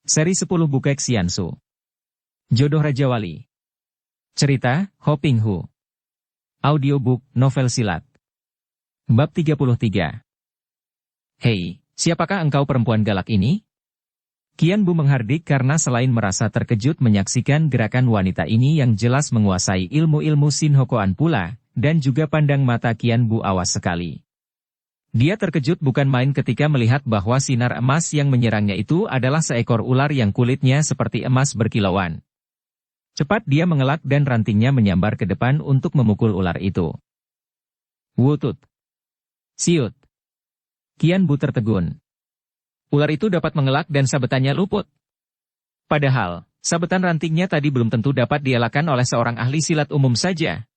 Seri 10 Bukek Xiansu. Jodoh Raja Wali. Cerita, Ho Ping Hu. Audiobook, novel silat. Bab 33. Hei, siapakah engkau perempuan galak ini? Qian Bu menghardik karena selain merasa terkejut menyaksikan gerakan wanita ini yang jelas menguasai ilmu-ilmu Sin Hokoan pula, dan juga pandang mata Qian Bu awas sekali. Dia terkejut bukan main ketika melihat bahwa sinar emas yang menyerangnya itu adalah seekor ular yang kulitnya seperti emas berkilauan. Cepat dia mengelak dan rantingnya menyambar ke depan untuk memukul ular itu. Wutut. Siut. Qian Bu tertegun. Ular itu dapat mengelak dan sabetannya luput. Padahal, sabetan rantingnya tadi belum tentu dapat dielakkan oleh seorang ahli silat umum saja.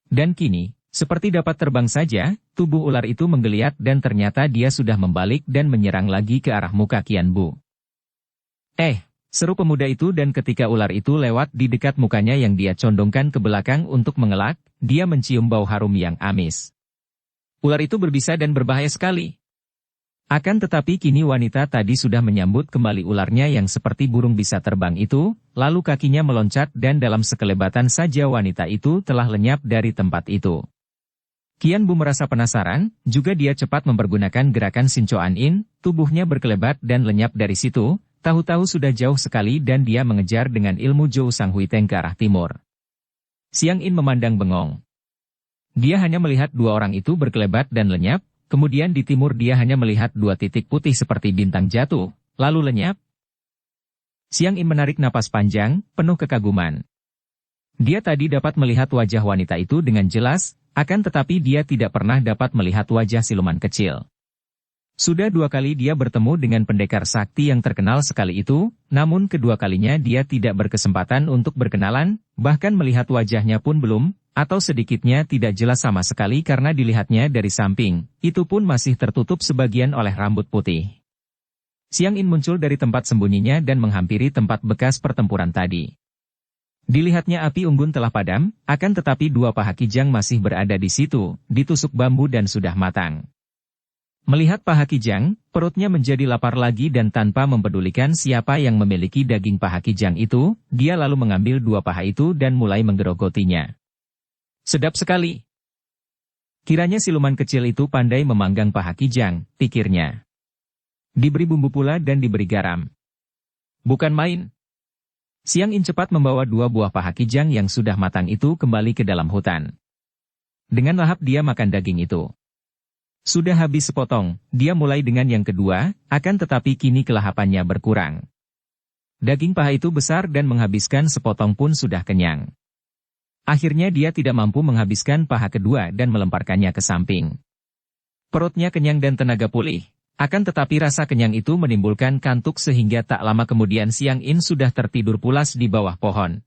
Dan kini, seperti dapat terbang saja, tubuh ular itu menggeliat dan ternyata dia sudah membalik dan menyerang lagi ke arah muka Qian Bu. Seru pemuda itu dan ketika ular itu lewat di dekat mukanya yang dia condongkan ke belakang untuk mengelak, dia mencium bau harum yang amis. Ular itu berbisa dan berbahaya sekali. Akan tetapi kini wanita tadi sudah menyambut kembali ularnya yang seperti burung bisa terbang itu, lalu kakinya meloncat dan dalam sekelebatan saja wanita itu telah lenyap dari tempat itu. Qian Bu merasa penasaran, juga dia cepat mempergunakan gerakan Sin Choan In, tubuhnya berkelebat dan lenyap dari situ, tahu-tahu sudah jauh sekali dan dia mengejar dengan ilmu Zhou Sang Hui Teng ke arah timur. Xiang In memandang bengong. Dia hanya melihat dua orang itu berkelebat dan lenyap, kemudian di timur dia hanya melihat dua titik putih seperti bintang jatuh, lalu lenyap. Xiang In menarik napas panjang, penuh kekaguman. Dia tadi dapat melihat wajah wanita itu dengan jelas, akan tetapi dia tidak pernah dapat melihat wajah siluman kecil. Sudah dua kali dia bertemu dengan pendekar sakti yang terkenal sekali itu, namun kedua kalinya dia tidak berkesempatan untuk berkenalan, bahkan melihat wajahnya pun belum, atau sedikitnya tidak jelas sama sekali karena dilihatnya dari samping, itu pun masih tertutup sebagian oleh rambut putih. Xiang In muncul dari tempat sembunyinya dan menghampiri tempat bekas pertempuran tadi. Dilihatnya api unggun telah padam, akan tetapi dua paha kijang masih berada di situ, ditusuk bambu dan sudah matang. Melihat paha kijang, perutnya menjadi lapar lagi dan tanpa mempedulikan siapa yang memiliki daging paha kijang itu, dia lalu mengambil dua paha itu dan mulai menggerogotinya. Sedap sekali. Kiranya siluman kecil itu pandai memanggang paha kijang, pikirnya. Diberi bumbu pula dan diberi garam. Bukan main. Xiang In cepat membawa dua buah paha kijang yang sudah matang itu kembali ke dalam hutan. Dengan lahap dia makan daging itu. Sudah habis sepotong, dia mulai dengan yang kedua, akan tetapi kini kelahapannya berkurang. Daging paha itu besar dan menghabiskan sepotong pun sudah kenyang. Akhirnya dia tidak mampu menghabiskan paha kedua dan melemparkannya ke samping. Perutnya kenyang dan tenaga pulih. Akan tetapi rasa kenyang itu menimbulkan kantuk sehingga tak lama kemudian Xiang In sudah tertidur pulas di bawah pohon.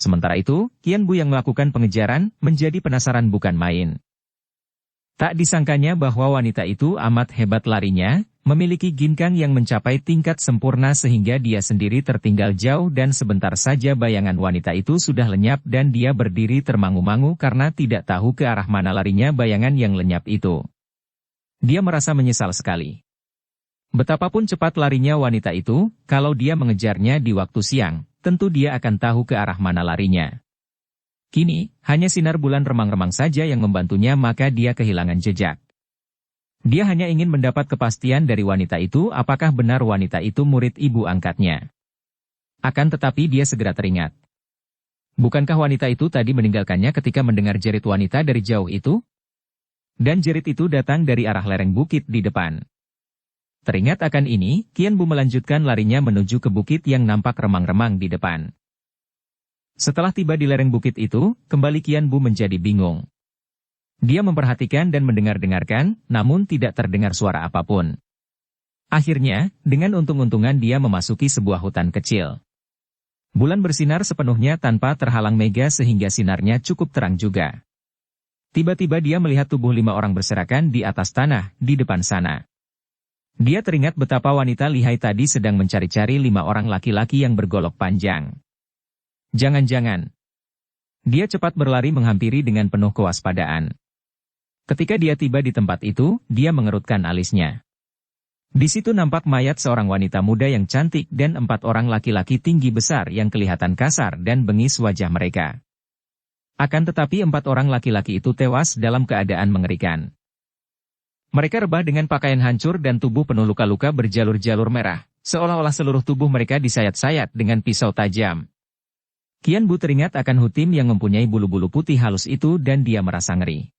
Sementara itu, Qian Bu yang melakukan pengejaran, menjadi penasaran bukan main. Tak disangkanya bahwa wanita itu amat hebat larinya, memiliki ginkang yang mencapai tingkat sempurna sehingga dia sendiri tertinggal jauh dan sebentar saja bayangan wanita itu sudah lenyap dan dia berdiri termangu-mangu karena tidak tahu ke arah mana larinya bayangan yang lenyap itu. Dia merasa menyesal sekali. Betapapun cepat larinya wanita itu, kalau dia mengejarnya di waktu siang, tentu dia akan tahu ke arah mana larinya. Kini, hanya sinar bulan remang-remang saja yang membantunya maka dia kehilangan jejak. Dia hanya ingin mendapat kepastian dari wanita itu apakah benar wanita itu murid ibu angkatnya. Akan tetapi dia segera teringat. Bukankah wanita itu tadi meninggalkannya ketika mendengar jerit wanita dari jauh itu? Dan jerit itu datang dari arah lereng bukit di depan. Teringat akan ini, Qian Bu melanjutkan larinya menuju ke bukit yang nampak remang-remang di depan. Setelah tiba di lereng bukit itu, kembali Qian Bu menjadi bingung. Dia memperhatikan dan mendengar-dengarkan, namun tidak terdengar suara apapun. Akhirnya, dengan untung-untungan dia memasuki sebuah hutan kecil. Bulan bersinar sepenuhnya tanpa terhalang mega sehingga sinarnya cukup terang juga. Tiba-tiba dia melihat tubuh 5 orang berserakan di atas tanah, di depan sana. Dia teringat betapa wanita lihai tadi sedang mencari-cari 5 orang laki-laki yang bergolok panjang. Jangan-jangan. Dia cepat berlari menghampiri dengan penuh kewaspadaan. Ketika dia tiba di tempat itu, dia mengerutkan alisnya. Di situ nampak mayat seorang wanita muda yang cantik dan 4 orang laki-laki tinggi besar yang kelihatan kasar dan bengis wajah mereka. Akan tetapi 4 orang laki-laki itu tewas dalam keadaan mengerikan. Mereka rebah dengan pakaian hancur dan tubuh penuh luka-luka berjalur-jalur merah, seolah-olah seluruh tubuh mereka disayat-sayat dengan pisau tajam. Qian Bu teringat akan Hutim yang mempunyai bulu-bulu putih halus itu dan dia merasa ngeri.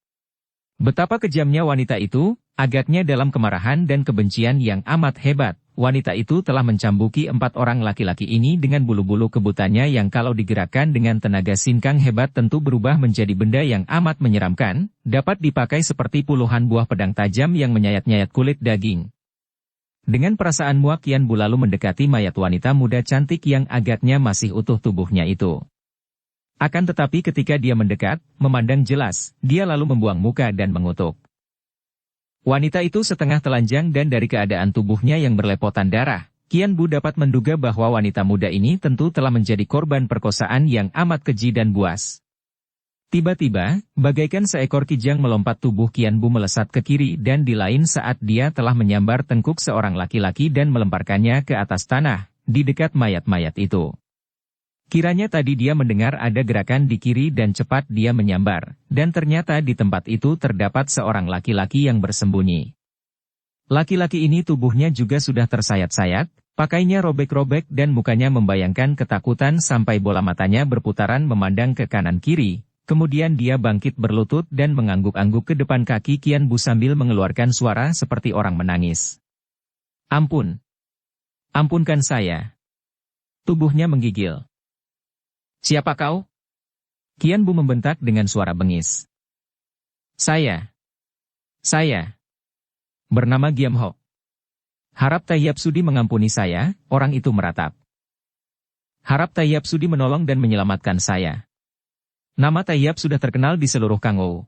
Betapa kejamnya wanita itu, agaknya dalam kemarahan dan kebencian yang amat hebat. Wanita itu telah mencambuki 4 orang laki-laki ini dengan bulu-bulu kebutannya yang kalau digerakkan dengan tenaga sinkang hebat tentu berubah menjadi benda yang amat menyeramkan, dapat dipakai seperti puluhan buah pedang tajam yang menyayat-nyayat kulit daging. Dengan perasaan muak Qian Bu lalu mendekati mayat wanita muda cantik yang agaknya masih utuh tubuhnya itu. Akan tetapi ketika dia mendekat, memandang jelas, dia lalu membuang muka dan mengutuk. Wanita itu setengah telanjang dan dari keadaan tubuhnya yang berlepotan darah, Qian Bu dapat menduga bahwa wanita muda ini tentu telah menjadi korban perkosaan yang amat keji dan buas. Tiba-tiba, bagaikan seekor kijang melompat tubuh Qian Bu melesat ke kiri dan di lain saat dia telah menyambar tengkuk seorang laki-laki dan melemparkannya ke atas tanah, di dekat mayat-mayat itu. Kiranya tadi dia mendengar ada gerakan di kiri dan cepat dia menyambar, dan ternyata di tempat itu terdapat seorang laki-laki yang bersembunyi. Laki-laki ini tubuhnya juga sudah tersayat-sayat, pakainya robek-robek dan mukanya membayangkan ketakutan sampai bola matanya berputaran memandang ke kanan-kiri. Kemudian dia bangkit berlutut dan mengangguk-angguk ke depan kaki Qian Bu sambil mengeluarkan suara seperti orang menangis. Ampun. Ampunkan saya. Tubuhnya menggigil. Siapa kau? Qian Bu membentak dengan suara bengis. Saya. Bernama Giam Ho. Harap Tayyab Sudi mengampuni saya, orang itu meratap. Harap Tayyab Sudi menolong dan menyelamatkan saya. Nama Tayyab sudah terkenal di seluruh Kangou.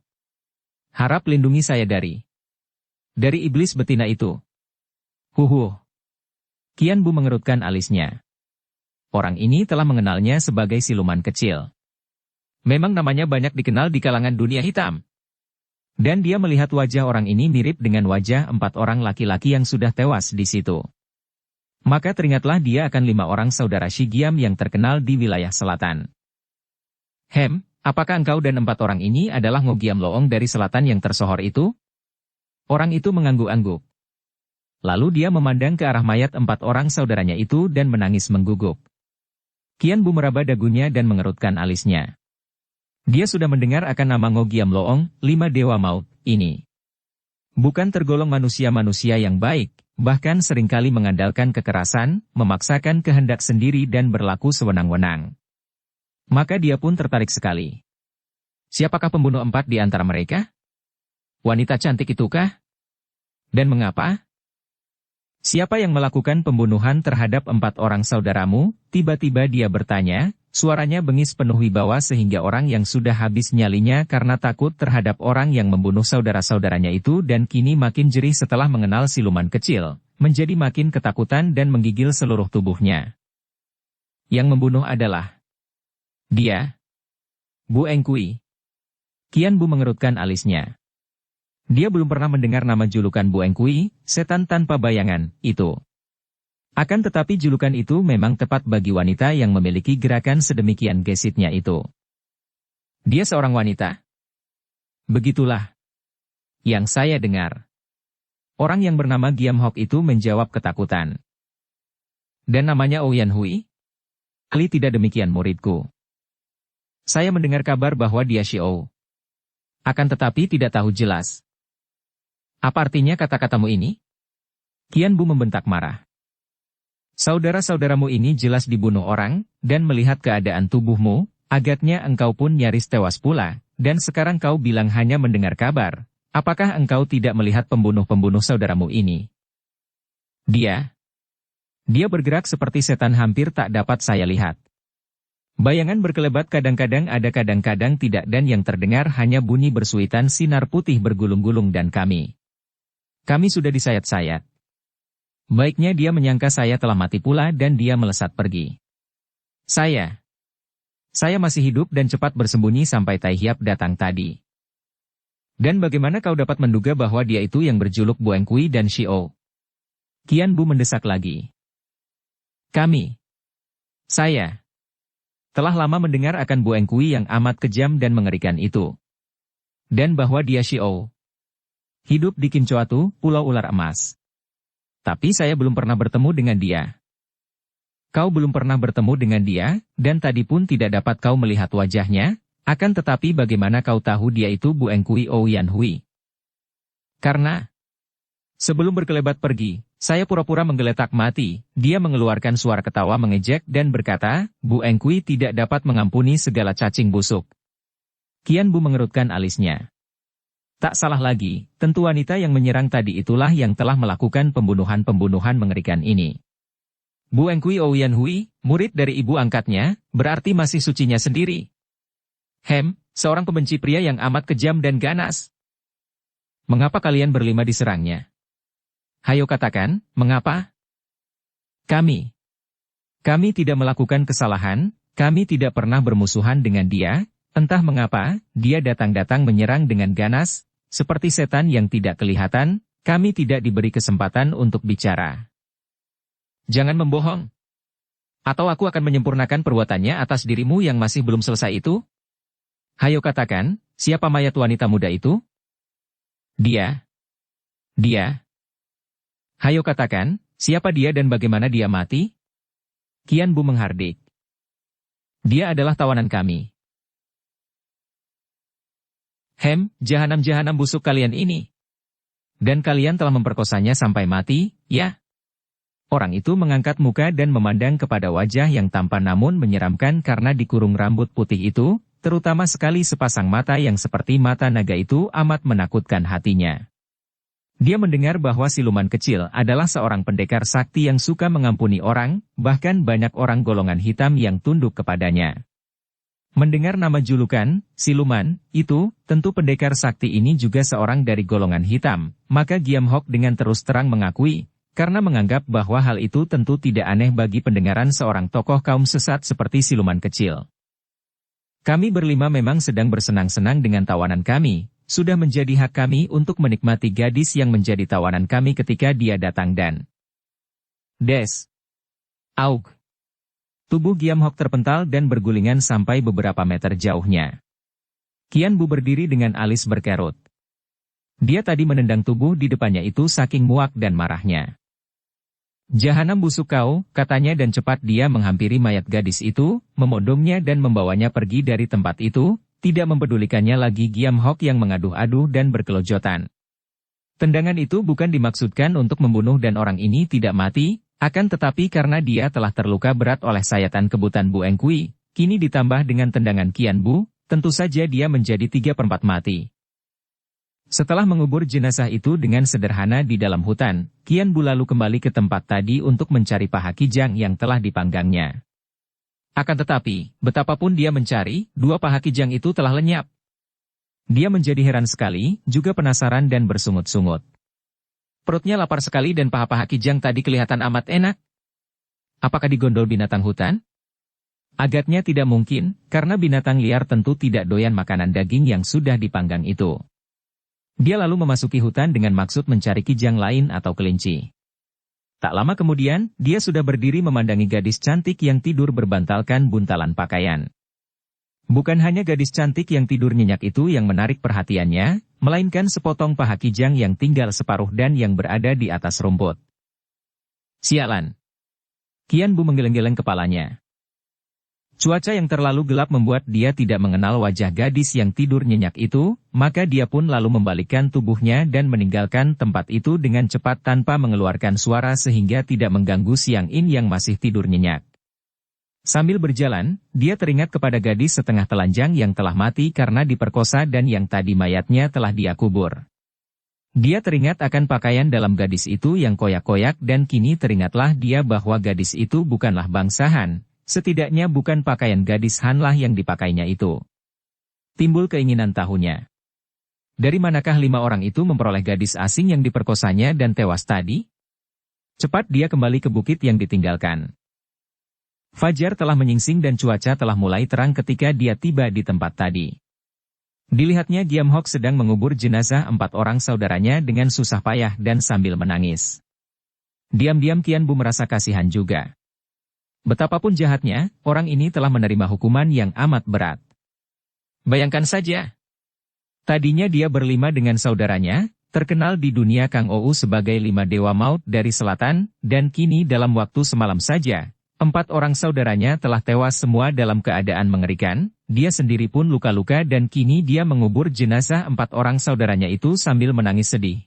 Harap lindungi saya dari iblis betina itu. Huhu. Qian Bu mengerutkan alisnya. Orang ini telah mengenalnya sebagai siluman kecil. Memang namanya banyak dikenal di kalangan dunia hitam. Dan dia melihat wajah orang ini mirip dengan wajah 4 orang laki-laki yang sudah tewas di situ. Maka teringatlah dia akan 5 orang saudara Shigiam yang terkenal di wilayah selatan. Apakah engkau dan 4 orang ini adalah Ngogiam Loong dari selatan yang tersohor itu? Orang itu mengangguk-angguk. Lalu dia memandang ke arah mayat 4 orang saudaranya itu dan menangis mengguguk. Qian Bu meraba dagunya dan mengerutkan alisnya. Dia sudah mendengar akan nama Ngogiam Loong, 5 dewa maut, ini. Bukan tergolong manusia-manusia yang baik, bahkan seringkali mengandalkan kekerasan, memaksakan kehendak sendiri dan berlaku sewenang-wenang. Maka dia pun tertarik sekali. Siapakah pembunuh 4 di antara mereka? Wanita cantik itukah? Dan mengapa? Siapa yang melakukan pembunuhan terhadap 4 orang saudaramu? Tiba-tiba dia bertanya, suaranya bengis penuh wibawa sehingga orang yang sudah habis nyalinya karena takut terhadap orang yang membunuh saudara-saudaranya itu dan kini makin jerih setelah mengenal siluman kecil, menjadi makin ketakutan dan menggigil seluruh tubuhnya. Yang membunuh adalah dia. Bu Engkui. Qian Bu mengerutkan alisnya. Dia belum pernah mendengar nama julukan Bu Engkui, setan tanpa bayangan, itu. Akan tetapi julukan itu memang tepat bagi wanita yang memiliki gerakan sedemikian gesitnya itu. Dia seorang wanita? Begitulah yang saya dengar. Orang yang bernama Giam Hok itu menjawab ketakutan. Dan namanya Oyan Hui? Kali tidak demikian muridku. Saya mendengar kabar bahwa dia Xiao. Akan tetapi tidak tahu jelas. Apa artinya kata-katamu ini? Qian Bu membentak marah. Saudara-saudaramu ini jelas dibunuh orang, dan melihat keadaan tubuhmu, agaknya engkau pun nyaris tewas pula, dan sekarang kau bilang hanya mendengar kabar. Apakah engkau tidak melihat pembunuh-pembunuh saudaramu ini? Dia bergerak seperti setan hampir tak dapat saya lihat. Bayangan berkelebat kadang-kadang ada kadang-kadang tidak dan yang terdengar hanya bunyi bersuitan sinar putih bergulung-gulung dan kami sudah disayat-sayat. Baiknya dia menyangka saya telah mati pula dan dia melesat pergi. Saya masih hidup dan cepat bersembunyi sampai Tai Hiap datang tadi. Dan bagaimana kau dapat menduga bahwa dia itu yang berjuluk Bu Engkui dan Xiao? Qian Bu mendesak lagi. Saya, telah lama mendengar akan Bu Engkui yang amat kejam dan mengerikan itu. Dan bahwa dia Xiao. Hidup di Kincoatu, Pulau Ular Emas. Tapi saya belum pernah bertemu dengan dia. Kau belum pernah bertemu dengan dia, dan tadi pun tidak dapat kau melihat wajahnya, akan tetapi bagaimana kau tahu dia itu Bu Engkui Ouyang Hui? Karena, sebelum berkelebat pergi, saya pura-pura menggeletak mati, dia mengeluarkan suara ketawa mengejek dan berkata, Bu Engkui tidak dapat mengampuni segala cacing busuk. Qian Bu mengerutkan alisnya. Tak salah lagi, tentu wanita yang menyerang tadi itulah yang telah melakukan pembunuhan-pembunuhan mengerikan ini. Bu Engkui Ouyang Hui, murid dari ibu angkatnya, berarti masih sucinya sendiri. Seorang pembenci pria yang amat kejam dan ganas. Mengapa kalian berlima diserangnya? Hayo katakan, mengapa? Kami tidak melakukan kesalahan, kami tidak pernah bermusuhan dengan dia, entah mengapa, dia datang-datang menyerang dengan ganas, seperti setan yang tidak kelihatan, kami tidak diberi kesempatan untuk bicara. Jangan membohong. Atau aku akan menyempurnakan perbuatannya atas dirimu yang masih belum selesai itu? Hayo katakan, siapa mayat wanita muda itu? Dia. Hayo katakan, siapa dia dan bagaimana dia mati? Qian Bu menghardik. Dia adalah tawanan kami. Jahanam-jahanam busuk kalian ini. Dan kalian telah memperkosanya sampai mati, ya? Orang itu mengangkat muka dan memandang kepada wajah yang tampan namun menyeramkan karena dikurung rambut putih itu, terutama sekali sepasang mata yang seperti mata naga itu amat menakutkan hatinya. Dia mendengar bahwa siluman kecil adalah seorang pendekar sakti yang suka mengampuni orang, bahkan banyak orang golongan hitam yang tunduk kepadanya. Mendengar nama julukan, siluman, itu, tentu pendekar sakti ini juga seorang dari golongan hitam, maka Giam Hok dengan terus terang mengakui, karena menganggap bahwa hal itu tentu tidak aneh bagi pendengaran seorang tokoh kaum sesat seperti siluman kecil. Kami berlima memang sedang bersenang-senang dengan tawanan kami, sudah menjadi hak kami untuk menikmati gadis yang menjadi tawanan kami ketika dia datang dan Aug. Tubuh Giam Hok terpental dan bergulingan sampai beberapa meter jauhnya. Qian Bu berdiri dengan alis berkerut. Dia tadi menendang tubuh di depannya itu saking muak dan marahnya. Jahanam busuk kau, katanya dan cepat dia menghampiri mayat gadis itu, memodongnya dan membawanya pergi dari tempat itu, tidak mempedulikannya lagi Giam Hok yang mengaduh-aduh dan berkelojotan. Tendangan itu bukan dimaksudkan untuk membunuh dan orang ini tidak mati, akan tetapi karena dia telah terluka berat oleh sayatan kebutan Bu Engkui, kini ditambah dengan tendangan Qian Bu, tentu saja dia menjadi 3/4 mati. Setelah mengubur jenazah itu dengan sederhana di dalam hutan, Qian Bu lalu kembali ke tempat tadi untuk mencari paha kijang yang telah dipanggangnya. Akan tetapi, betapapun dia mencari, 2 paha kijang itu telah lenyap. Dia menjadi heran sekali, juga penasaran dan bersungut-sungut. Perutnya lapar sekali dan paha-paha kijang tadi kelihatan amat enak. Apakah digondol binatang hutan? Agaknya tidak mungkin, karena binatang liar tentu tidak doyan makanan daging yang sudah dipanggang itu. Dia lalu memasuki hutan dengan maksud mencari kijang lain atau kelinci. Tak lama kemudian, dia sudah berdiri memandangi gadis cantik yang tidur berbantalkan buntalan pakaian. Bukan hanya gadis cantik yang tidur nyenyak itu yang menarik perhatiannya, melainkan sepotong paha kijang yang tinggal separuh dan yang berada di atas rumput. Sialan! Qian Bu menggeleng-geleng kepalanya. Cuaca yang terlalu gelap membuat dia tidak mengenal wajah gadis yang tidur nyenyak itu, maka dia pun lalu membalikkan tubuhnya dan meninggalkan tempat itu dengan cepat tanpa mengeluarkan suara sehingga tidak mengganggu Siang In yang masih tidur nyenyak. Sambil berjalan, dia teringat kepada gadis setengah telanjang yang telah mati karena diperkosa dan yang tadi mayatnya telah dia kubur. Dia teringat akan pakaian dalam gadis itu yang koyak-koyak dan kini teringatlah dia bahwa gadis itu bukanlah bangsa Han. Setidaknya bukan pakaian gadis Han lah yang dipakainya itu. Timbul keinginan tahunya. Dari manakah 5 orang itu memperoleh gadis asing yang diperkosanya dan tewas tadi? Cepat dia kembali ke bukit yang ditinggalkan. Fajar telah menyingsing dan cuaca telah mulai terang ketika dia tiba di tempat tadi. Dilihatnya Giam Hok sedang mengubur jenazah 4 orang saudaranya dengan susah payah dan sambil menangis. Diam-diam Qian Bu merasa kasihan juga. Betapapun jahatnya, orang ini telah menerima hukuman yang amat berat. Bayangkan saja. Tadinya dia berlima dengan saudaranya, terkenal di dunia Kang Ou sebagai 5 dewa maut dari selatan, dan kini dalam waktu semalam saja, 4 orang saudaranya telah tewas semua dalam keadaan mengerikan, dia sendiri pun luka-luka dan kini dia mengubur jenazah 4 orang saudaranya itu sambil menangis sedih.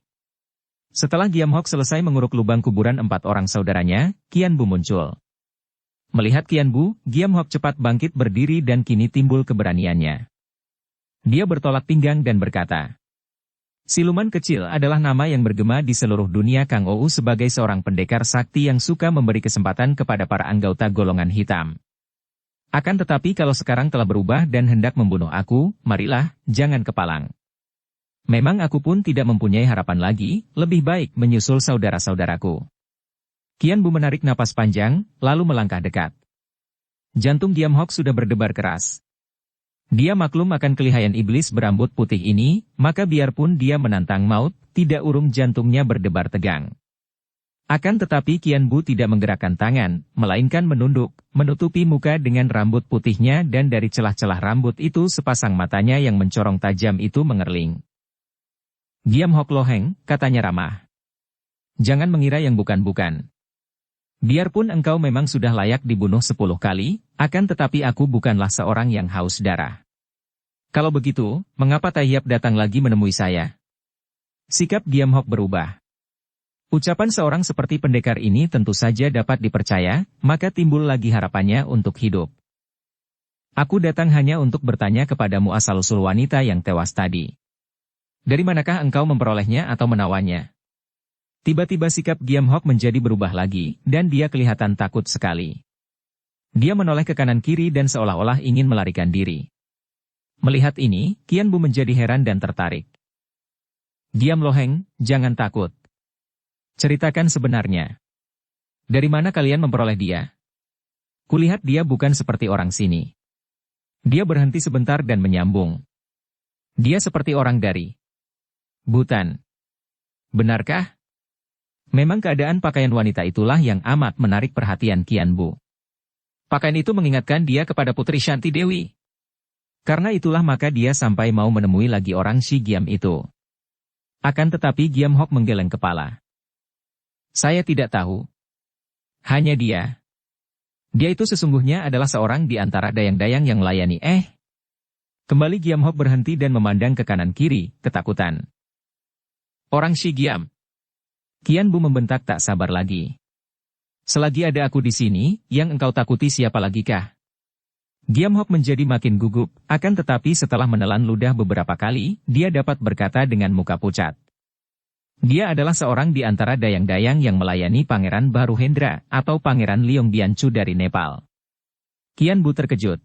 Setelah Giam Hock selesai menguruk lubang kuburan 4 orang saudaranya, Qian Bu muncul. Melihat Qian Bu, Giam Hock cepat bangkit berdiri dan kini timbul keberaniannya. Dia bertolak pinggang dan berkata, "Siluman kecil adalah nama yang bergema di seluruh dunia Kang Ou sebagai seorang pendekar sakti yang suka memberi kesempatan kepada para anggota golongan hitam. Akan tetapi kalau sekarang telah berubah dan hendak membunuh aku, marilah, jangan kepalang. Memang aku pun tidak mempunyai harapan lagi, lebih baik menyusul saudara-saudaraku." Qian Bu menarik napas panjang, lalu melangkah dekat. Jantung Giam Hock sudah berdebar keras. Dia maklum akan kelihayan iblis berambut putih ini, maka biarpun dia menantang maut, tidak urung jantungnya berdebar tegang. Akan tetapi Qian Bu tidak menggerakkan tangan, melainkan menunduk, menutupi muka dengan rambut putihnya dan dari celah-celah rambut itu sepasang matanya yang mencorong tajam itu mengerling. "Giam Hock Loheng," katanya ramah. "Jangan mengira yang bukan-bukan. Biarpun engkau memang sudah layak dibunuh 10 kali, akan tetapi aku bukanlah seorang yang haus darah. Kalau begitu, mengapa Tayyap datang lagi menemui saya?" Sikap Giam Hock berubah. Ucapan seorang seperti pendekar ini tentu saja dapat dipercaya, maka timbul lagi harapannya untuk hidup. "Aku datang hanya untuk bertanya kepadamu asal-usul wanita yang tewas tadi. Dari manakah engkau memperolehnya atau menawannya?" Tiba-tiba sikap Giam Hock menjadi berubah lagi, dan dia kelihatan takut sekali. Dia menoleh ke kanan-kiri dan seolah-olah ingin melarikan diri. Melihat ini, Qian Bu menjadi heran dan tertarik. "Giam Loheng, jangan takut. Ceritakan sebenarnya. Dari mana kalian memperoleh dia? Kulihat dia bukan seperti orang sini." Dia berhenti sebentar dan menyambung. "Dia seperti orang dari Butan. Benarkah?" Memang keadaan pakaian wanita itulah yang amat menarik perhatian Qian Bu. Pakaian itu mengingatkan dia kepada Putri Shanti Dewi. Karena itulah maka dia sampai mau menemui lagi orang si Giam itu. Akan tetapi Giam Hock menggeleng kepala. "Saya tidak tahu. Hanya dia. Dia itu sesungguhnya adalah seorang di antara dayang-dayang yang melayani." Kembali Giam Hock berhenti dan memandang ke kanan-kiri, ketakutan. "Orang si Giam?" Qian Bu membentak tak sabar lagi. "Selagi ada aku di sini, yang engkau takuti siapa lagikah?" Giam Hock menjadi makin gugup, akan tetapi setelah menelan ludah beberapa kali, dia dapat berkata dengan muka pucat. Dia adalah seorang di antara dayang-dayang yang melayani Pangeran Baruhendra, atau Pangeran Leong Bianchu dari Nepal. Qian Bu terkejut.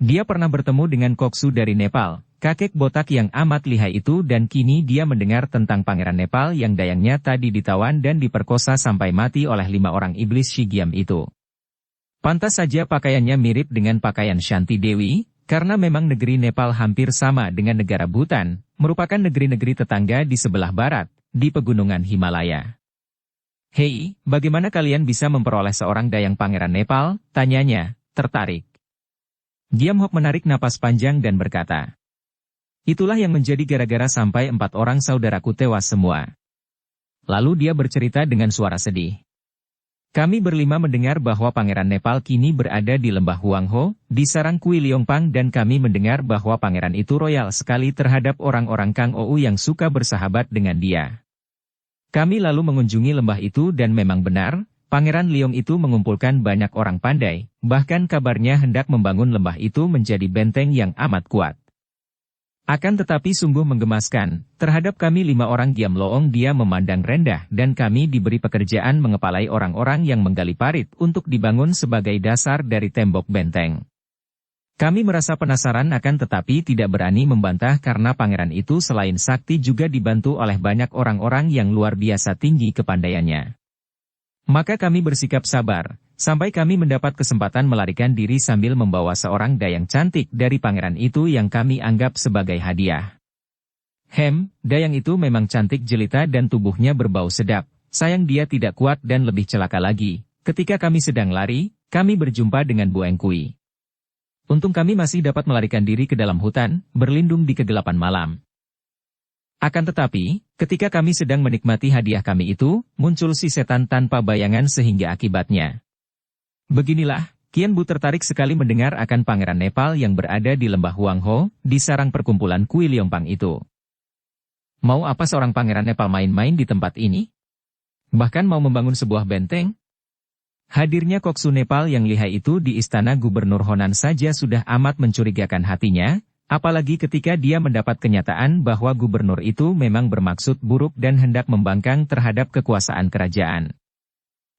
Dia pernah bertemu dengan Koksu dari Nepal, kakek botak yang amat lihai itu, dan kini dia mendengar tentang Pangeran Nepal yang dayangnya tadi ditawan dan diperkosa sampai mati oleh 5 orang iblis Shi Giam itu. Pantas saja pakaiannya mirip dengan pakaian Shanti Dewi, karena memang negeri Nepal hampir sama dengan negara Bhutan, merupakan negeri-negeri tetangga di sebelah barat, di pegunungan Himalaya. "Hei, bagaimana kalian bisa memperoleh seorang dayang Pangeran Nepal?" tanyanya, tertarik. Giam Hock menarik napas panjang dan berkata, "Itulah yang menjadi gara-gara sampai 4 orang saudaraku tewas semua." Lalu dia bercerita dengan suara sedih. "Kami berlima mendengar bahwa Pangeran Nepal kini berada di lembah Huang Ho, di sarang Kui Leongpang, dan kami mendengar bahwa pangeran itu royal sekali terhadap orang-orang Kang Ou yang suka bersahabat dengan dia. Kami lalu mengunjungi lembah itu dan memang benar, Pangeran Leong itu mengumpulkan banyak orang pandai, bahkan kabarnya hendak membangun lembah itu menjadi benteng yang amat kuat. Akan tetapi sungguh menggemaskan, terhadap kami 5 orang Giam Loong dia memandang rendah dan kami diberi pekerjaan mengepalai orang-orang yang menggali parit untuk dibangun sebagai dasar dari tembok benteng. Kami merasa penasaran akan tetapi tidak berani membantah karena pangeran itu selain sakti juga dibantu oleh banyak orang-orang yang luar biasa tinggi kepandaiannya. Maka kami bersikap sabar, sampai kami mendapat kesempatan melarikan diri sambil membawa seorang dayang cantik dari pangeran itu yang kami anggap sebagai hadiah. Dayang itu memang cantik jelita dan tubuhnya berbau sedap, sayang dia tidak kuat dan lebih celaka lagi. Ketika kami sedang lari, kami berjumpa dengan Bu Engkui. Untung kami masih dapat melarikan diri ke dalam hutan, berlindung di kegelapan malam. Akan tetapi, ketika kami sedang menikmati hadiah kami itu, muncul si setan tanpa bayangan sehingga akibatnya. Beginilah, Qian Bu tertarik sekali mendengar akan Pangeran Nepal yang berada di lembah Huangho, di sarang perkumpulan Kui Liongpang itu. Mau apa seorang Pangeran Nepal main-main di tempat ini? Bahkan mau membangun sebuah benteng? Hadirnya Koksu Nepal yang lihai itu di istana Gubernur Honan saja sudah amat mencurigakan hatinya, apalagi ketika dia mendapat kenyataan bahwa gubernur itu memang bermaksud buruk dan hendak membangkang terhadap kekuasaan kerajaan.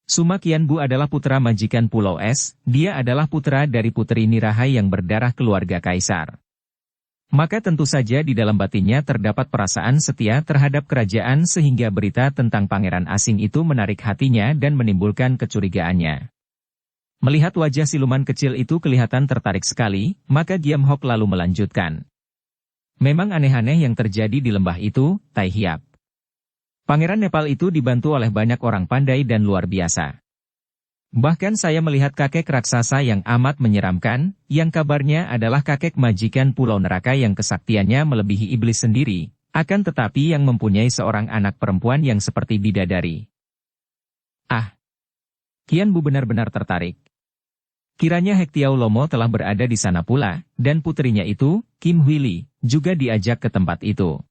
Suma Qian Bu adalah putra majikan Pulau Es, dia adalah putra dari Putri Nirahai yang berdarah keluarga kaisar. Maka tentu saja di dalam batinnya terdapat perasaan setia terhadap kerajaan sehingga berita tentang pangeran asing itu menarik hatinya dan menimbulkan kecurigaannya. Melihat wajah siluman kecil itu kelihatan tertarik sekali, maka Giam Hok lalu melanjutkan. Memang aneh-aneh yang terjadi di lembah itu, Tai Hiap. Pangeran Nepal itu dibantu oleh banyak orang pandai dan luar biasa. Bahkan saya melihat kakek raksasa yang amat menyeramkan, yang kabarnya adalah kakek majikan Pulau Neraka yang kesaktiannya melebihi iblis sendiri, akan tetapi yang mempunyai seorang anak perempuan yang seperti bidadari. Ah! Qian Bu benar-benar tertarik. Kiranya Hektiau Lomo telah berada di sana pula, dan putrinya itu, Kim Huili, juga diajak ke tempat itu.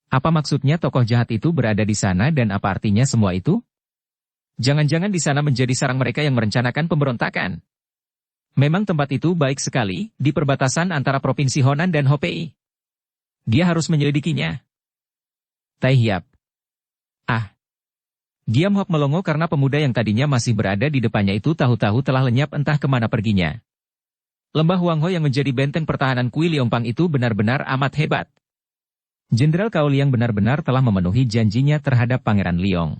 Apa maksudnya tokoh jahat itu berada di sana dan apa artinya semua itu? Jangan-jangan di sana menjadi sarang mereka yang merencanakan pemberontakan. Memang tempat itu baik sekali, di perbatasan antara Provinsi Honan dan Hopei. Dia harus menyelidikinya. Tai Hiap. Ah. Giam Hok melongo karena pemuda yang tadinya masih berada di depannya itu tahu-tahu telah lenyap entah kemana perginya. Lembah Huangho yang menjadi benteng pertahanan Kui Liongpang itu benar-benar amat hebat. Jenderal Cao Liang benar-benar telah memenuhi janjinya terhadap Pangeran Liong.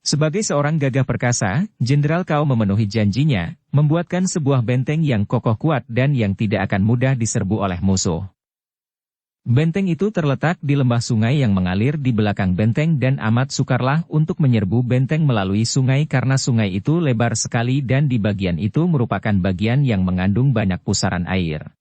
Sebagai seorang gagah perkasa, Jenderal Cao memenuhi janjinya, membuatkan sebuah benteng yang kokoh kuat dan yang tidak akan mudah diserbu oleh musuh. Benteng itu terletak di lembah sungai yang mengalir di belakang benteng dan amat sukarlah untuk menyerbu benteng melalui sungai karena sungai itu lebar sekali dan di bagian itu merupakan bagian yang mengandung banyak pusaran air.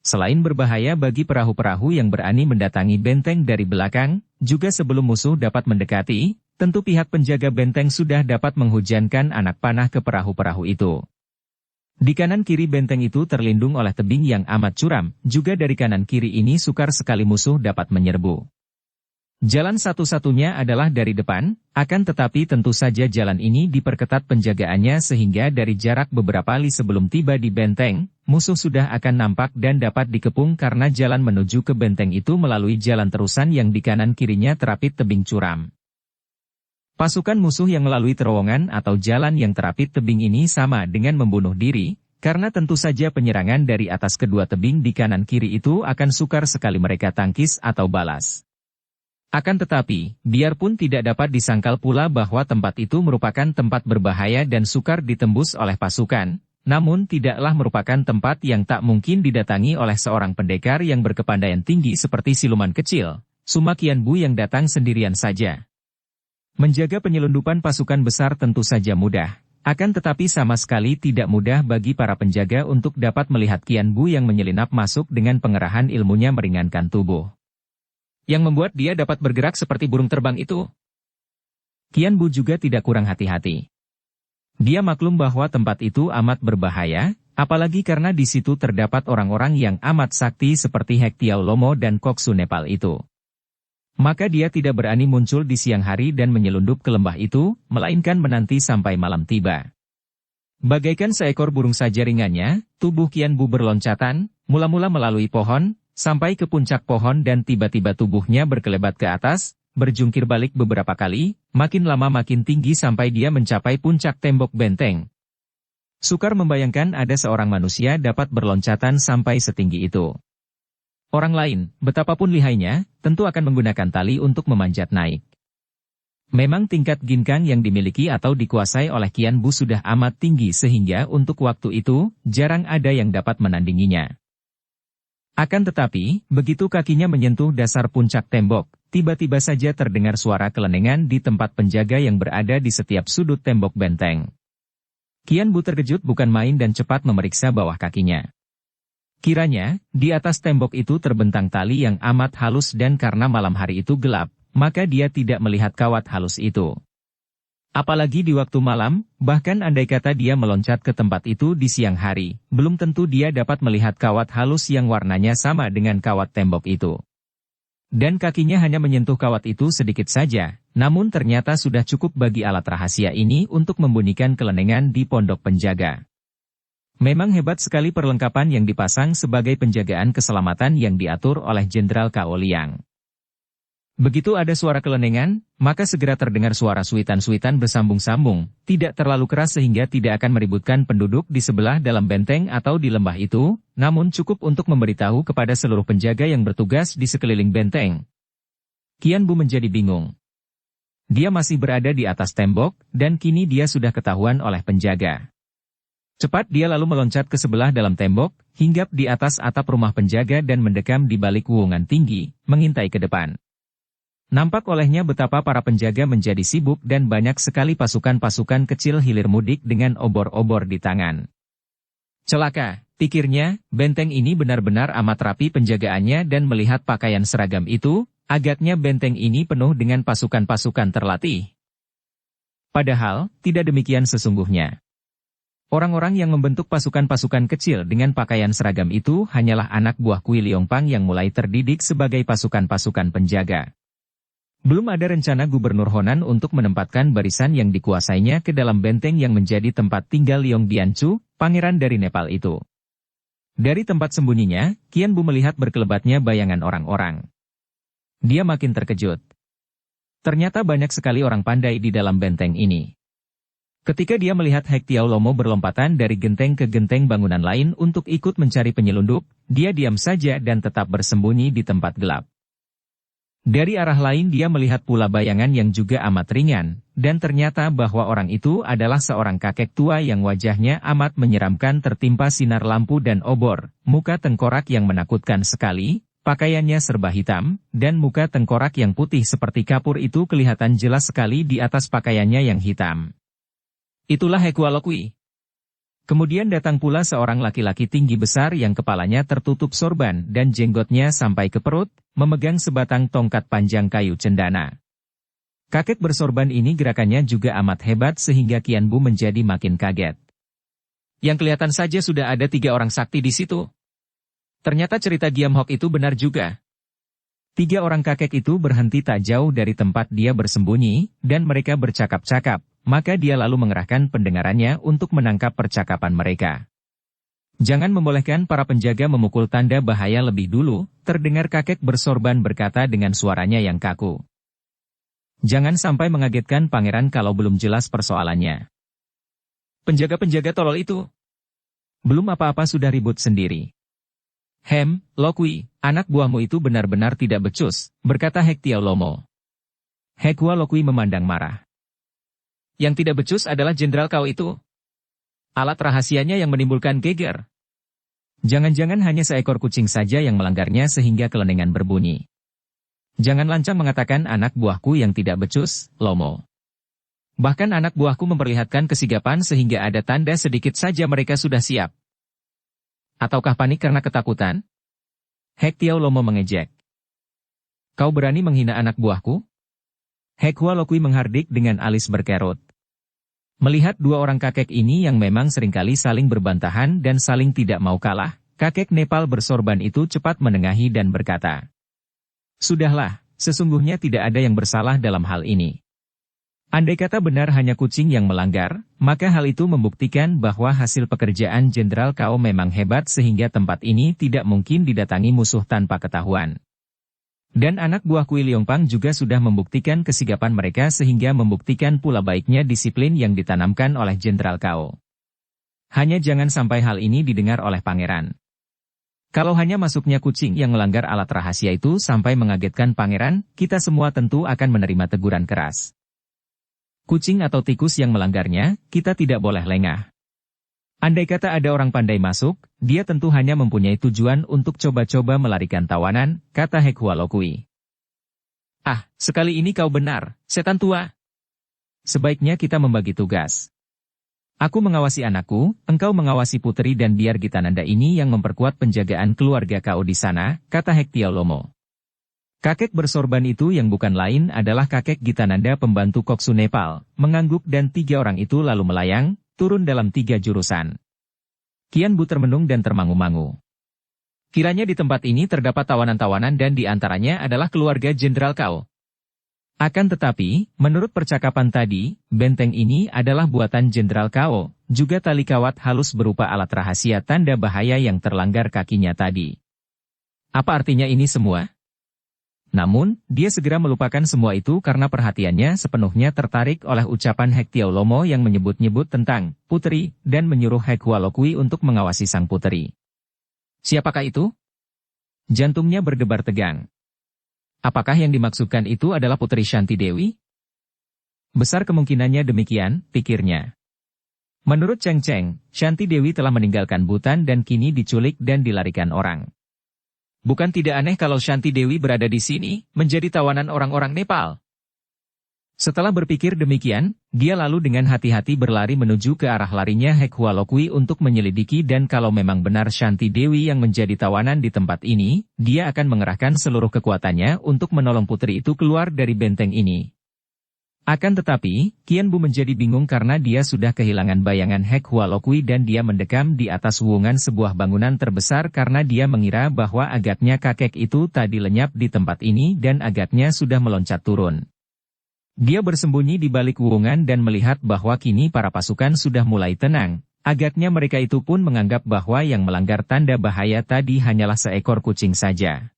Selain berbahaya bagi perahu-perahu yang berani mendatangi benteng dari belakang, juga sebelum musuh dapat mendekati, tentu pihak penjaga benteng sudah dapat menghujankan anak panah ke perahu-perahu itu. Di kanan kiri benteng itu terlindung oleh tebing yang amat curam, juga dari kanan kiri ini sukar sekali musuh dapat menyerbu. Jalan satu-satunya adalah dari depan, akan tetapi tentu saja jalan ini diperketat penjagaannya sehingga dari jarak beberapa li sebelum tiba di benteng, musuh sudah akan nampak dan dapat dikepung karena jalan menuju ke benteng itu melalui jalan terusan yang di kanan kirinya terapit tebing curam. Pasukan musuh yang melalui terowongan atau jalan yang terapit tebing ini sama dengan membunuh diri, karena tentu saja penyerangan dari atas kedua tebing di kanan kiri itu akan sukar sekali mereka tangkis atau balas. Akan tetapi, biarpun tidak dapat disangkal pula bahwa tempat itu merupakan tempat berbahaya dan sukar ditembus oleh pasukan, namun tidaklah merupakan tempat yang tak mungkin didatangi oleh seorang pendekar yang berkepandaian tinggi seperti siluman kecil, Suma Qian Bu yang datang sendirian saja. Menjaga penyelundupan pasukan besar tentu saja mudah, akan tetapi sama sekali tidak mudah bagi para penjaga untuk dapat melihat Qian Bu yang menyelinap masuk dengan pengerahan ilmunya meringankan tubuh. Yang membuat dia dapat bergerak seperti burung terbang itu. Qian Bu juga tidak kurang hati-hati. Dia maklum bahwa tempat itu amat berbahaya, apalagi karena di situ terdapat orang-orang yang amat sakti seperti Hektiau Lomo dan Koksu Nepal itu. Maka dia tidak berani muncul di siang hari dan menyelundup ke lembah itu, melainkan menanti sampai malam tiba. Bagaikan seekor burung saja ringannya, tubuh Qian Bu berloncatan, mula-mula melalui pohon, sampai ke puncak pohon dan tiba-tiba tubuhnya berkelebat ke atas, berjungkir balik beberapa kali, makin lama makin tinggi sampai dia mencapai puncak tembok benteng. Sukar membayangkan ada seorang manusia dapat berloncatan sampai setinggi itu. Orang lain, betapapun lihainya, tentu akan menggunakan tali untuk memanjat naik. Memang tingkat ginkang yang dimiliki atau dikuasai oleh Qian Bu sudah amat tinggi sehingga untuk waktu itu, jarang ada yang dapat menandinginya. Akan tetapi, begitu kakinya menyentuh dasar puncak tembok, tiba-tiba saja terdengar suara kelenengan di tempat penjaga yang berada di setiap sudut tembok benteng. Qian Bu terkejut bukan main dan cepat memeriksa bawah kakinya. Kiranya, di atas tembok itu terbentang tali yang amat halus dan karena malam hari itu gelap, maka dia tidak melihat kawat halus itu. Apalagi di waktu malam, bahkan andai kata dia meloncat ke tempat itu di siang hari, belum tentu dia dapat melihat kawat halus yang warnanya sama dengan kawat tembok itu. Dan kakinya hanya menyentuh kawat itu sedikit saja, namun ternyata sudah cukup bagi alat rahasia ini untuk membunyikan kelenengan di pondok penjaga. Memang hebat sekali perlengkapan yang dipasang sebagai penjagaan keselamatan yang diatur oleh Jenderal Cao Liang. Begitu ada suara kelenengan, maka segera terdengar suara suitan-suitan bersambung-sambung, tidak terlalu keras sehingga tidak akan meributkan penduduk di sebelah dalam benteng atau di lembah itu, namun cukup untuk memberitahu kepada seluruh penjaga yang bertugas di sekeliling benteng. Qian Bu menjadi bingung. Dia masih berada di atas tembok, dan kini dia sudah ketahuan oleh penjaga. Cepat dia lalu meloncat ke sebelah dalam tembok, hinggap di atas atap rumah penjaga dan mendekam di balik wuwungan tinggi, mengintai ke depan. Nampak olehnya betapa para penjaga menjadi sibuk dan banyak sekali pasukan-pasukan kecil hilir mudik dengan obor-obor di tangan. Celaka, pikirnya, benteng ini benar-benar amat rapi penjagaannya dan melihat pakaian seragam itu, agaknya benteng ini penuh dengan pasukan-pasukan terlatih. Padahal, tidak demikian sesungguhnya. Orang-orang yang membentuk pasukan-pasukan kecil dengan pakaian seragam itu hanyalah anak buah Kui Liongpang yang mulai terdidik sebagai pasukan-pasukan penjaga. Belum ada rencana Gubernur Honan untuk menempatkan barisan yang dikuasainya ke dalam benteng yang menjadi tempat tinggal Liong Bianchu, pangeran dari Nepal itu. Dari tempat sembunyinya, Qian Bu melihat berkelebatnya bayangan orang-orang. Dia makin terkejut. Ternyata banyak sekali orang pandai di dalam benteng ini. Ketika dia melihat Hek Tiao Lomo berlompatan dari genteng ke genteng bangunan lain untuk ikut mencari penyelundup, dia diam saja dan tetap bersembunyi di tempat gelap. Dari arah lain dia melihat pula bayangan yang juga amat ringan, dan ternyata bahwa orang itu adalah seorang kakek tua yang wajahnya amat menyeramkan tertimpa sinar lampu dan obor, muka tengkorak yang menakutkan sekali, pakaiannya serba hitam, dan muka tengkorak yang putih seperti kapur itu kelihatan jelas sekali di atas pakaiannya yang hitam. Itulah Hekua Lokui. Kemudian datang pula seorang laki-laki tinggi besar yang kepalanya tertutup sorban dan jenggotnya sampai ke perut, memegang sebatang tongkat panjang kayu cendana. Kakek bersorban ini gerakannya juga amat hebat sehingga Qian Bu menjadi makin kaget. Yang kelihatan saja sudah ada 3 orang sakti di situ. Ternyata cerita Giam Hok itu benar juga. 3 orang kakek itu berhenti tak jauh dari tempat dia bersembunyi, dan mereka bercakap-cakap. Maka dia lalu mengerahkan pendengarannya untuk menangkap percakapan mereka. Jangan membolehkan para penjaga memukul tanda bahaya lebih dulu, terdengar kakek bersorban berkata dengan suaranya yang kaku. Jangan sampai mengagetkan pangeran kalau belum jelas persoalannya. Penjaga-penjaga tolol itu. Belum apa-apa sudah ribut sendiri. Lokui, anak buahmu itu benar-benar tidak becus, berkata Hek Tiao Lomo. Hekua Lokui memandang marah. Yang tidak becus adalah Jenderal Cao itu. Alat rahasianya yang menimbulkan geger. Jangan-jangan hanya seekor kucing saja yang melanggarnya sehingga kelenengan berbunyi. Jangan lancang mengatakan anak buahku yang tidak becus, Lomo. Bahkan anak buahku memperlihatkan kesigapan sehingga ada tanda sedikit saja mereka sudah siap. Ataukah panik karena ketakutan? Hek Tiao Lomo mengejek. Kau berani menghina anak buahku? Hekua Lokui menghardik dengan alis berkerut. Melihat 2 orang kakek ini yang memang seringkali saling berbantahan dan saling tidak mau kalah, kakek Nepal bersorban itu cepat menengahi dan berkata, "Sudahlah, sesungguhnya tidak ada yang bersalah dalam hal ini. Andai kata benar hanya kucing yang melanggar, maka hal itu membuktikan bahwa hasil pekerjaan Jenderal Cao memang hebat sehingga tempat ini tidak mungkin didatangi musuh tanpa ketahuan. Dan anak buah Kui Liongpang juga sudah membuktikan kesigapan mereka sehingga membuktikan pula baiknya disiplin yang ditanamkan oleh Jenderal Cao. Hanya jangan sampai hal ini didengar oleh pangeran. Kalau hanya masuknya kucing yang melanggar alat rahasia itu sampai mengagetkan pangeran, kita semua tentu akan menerima teguran keras. Kucing atau tikus yang melanggarnya, kita tidak boleh lengah. Andai kata ada orang pandai masuk, dia tentu hanya mempunyai tujuan untuk coba-coba melarikan tawanan, kata Hekhua Lokui. Ah, sekali ini kau benar, setan tua. Sebaiknya kita membagi tugas. Aku mengawasi anakku, engkau mengawasi putri dan biar Gitananda ini yang memperkuat penjagaan keluarga kau di sana, kata Hek Tiao Lomo. Kakek bersorban itu yang bukan lain adalah kakek Gitananda pembantu Koksu Nepal, mengangguk dan 3 orang itu lalu melayang, turun dalam 3 jurusan. Kian Bu termenung dan termangu-mangu. Kiranya di tempat ini terdapat tawanan-tawanan dan di antaranya adalah keluarga Jenderal Kao. Akan tetapi, menurut percakapan tadi, benteng ini adalah buatan Jenderal Kao, juga tali kawat halus berupa alat rahasia tanda bahaya yang terlanggar kakinya tadi. Apa artinya ini semua? Namun, dia segera melupakan semua itu karena perhatiannya sepenuhnya tertarik oleh ucapan Hek Tiao Lomo yang menyebut-nyebut tentang putri dan menyuruh Hekhua Lokui untuk mengawasi sang putri. Siapakah itu? Jantungnya berdebar tegang. Apakah yang dimaksudkan itu adalah Putri Shanti Dewi? Besar kemungkinannya demikian, pikirnya. Menurut Cheng Cheng, Shanti Dewi telah meninggalkan Butan dan kini diculik dan dilarikan orang. Bukan tidak aneh kalau Shanti Dewi berada di sini, menjadi tawanan orang-orang Nepal. Setelah berpikir demikian, dia lalu dengan hati-hati berlari menuju ke arah larinya Hekhua Lokui untuk menyelidiki dan kalau memang benar Shanti Dewi yang menjadi tawanan di tempat ini, dia akan mengerahkan seluruh kekuatannya untuk menolong putri itu keluar dari benteng ini. Akan tetapi, Kian Bu menjadi bingung karena dia sudah kehilangan bayangan Hekhua Lokui dan dia mendekam di atas wuungan sebuah bangunan terbesar karena dia mengira bahwa agaknya kakek itu tadi lenyap di tempat ini dan agaknya sudah meloncat turun. Dia bersembunyi di balik wuungan dan melihat bahwa kini para pasukan sudah mulai tenang, agaknya mereka itu pun menganggap bahwa yang melanggar tanda bahaya tadi hanyalah seekor kucing saja.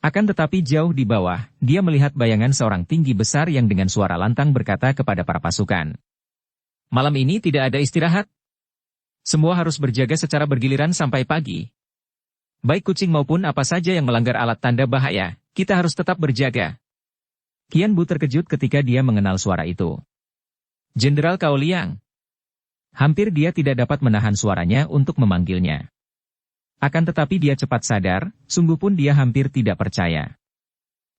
Akan tetapi jauh di bawah, dia melihat bayangan seorang tinggi besar yang dengan suara lantang berkata kepada para pasukan. Malam ini tidak ada istirahat. Semua harus berjaga secara bergiliran sampai pagi. Baik kucing maupun apa saja yang melanggar alat tanda bahaya, kita harus tetap berjaga. Kian Bu terkejut ketika dia mengenal suara itu. Jenderal Cao Liang. Hampir dia tidak dapat menahan suaranya untuk memanggilnya. Akan tetapi dia cepat sadar, sungguh pun dia hampir tidak percaya.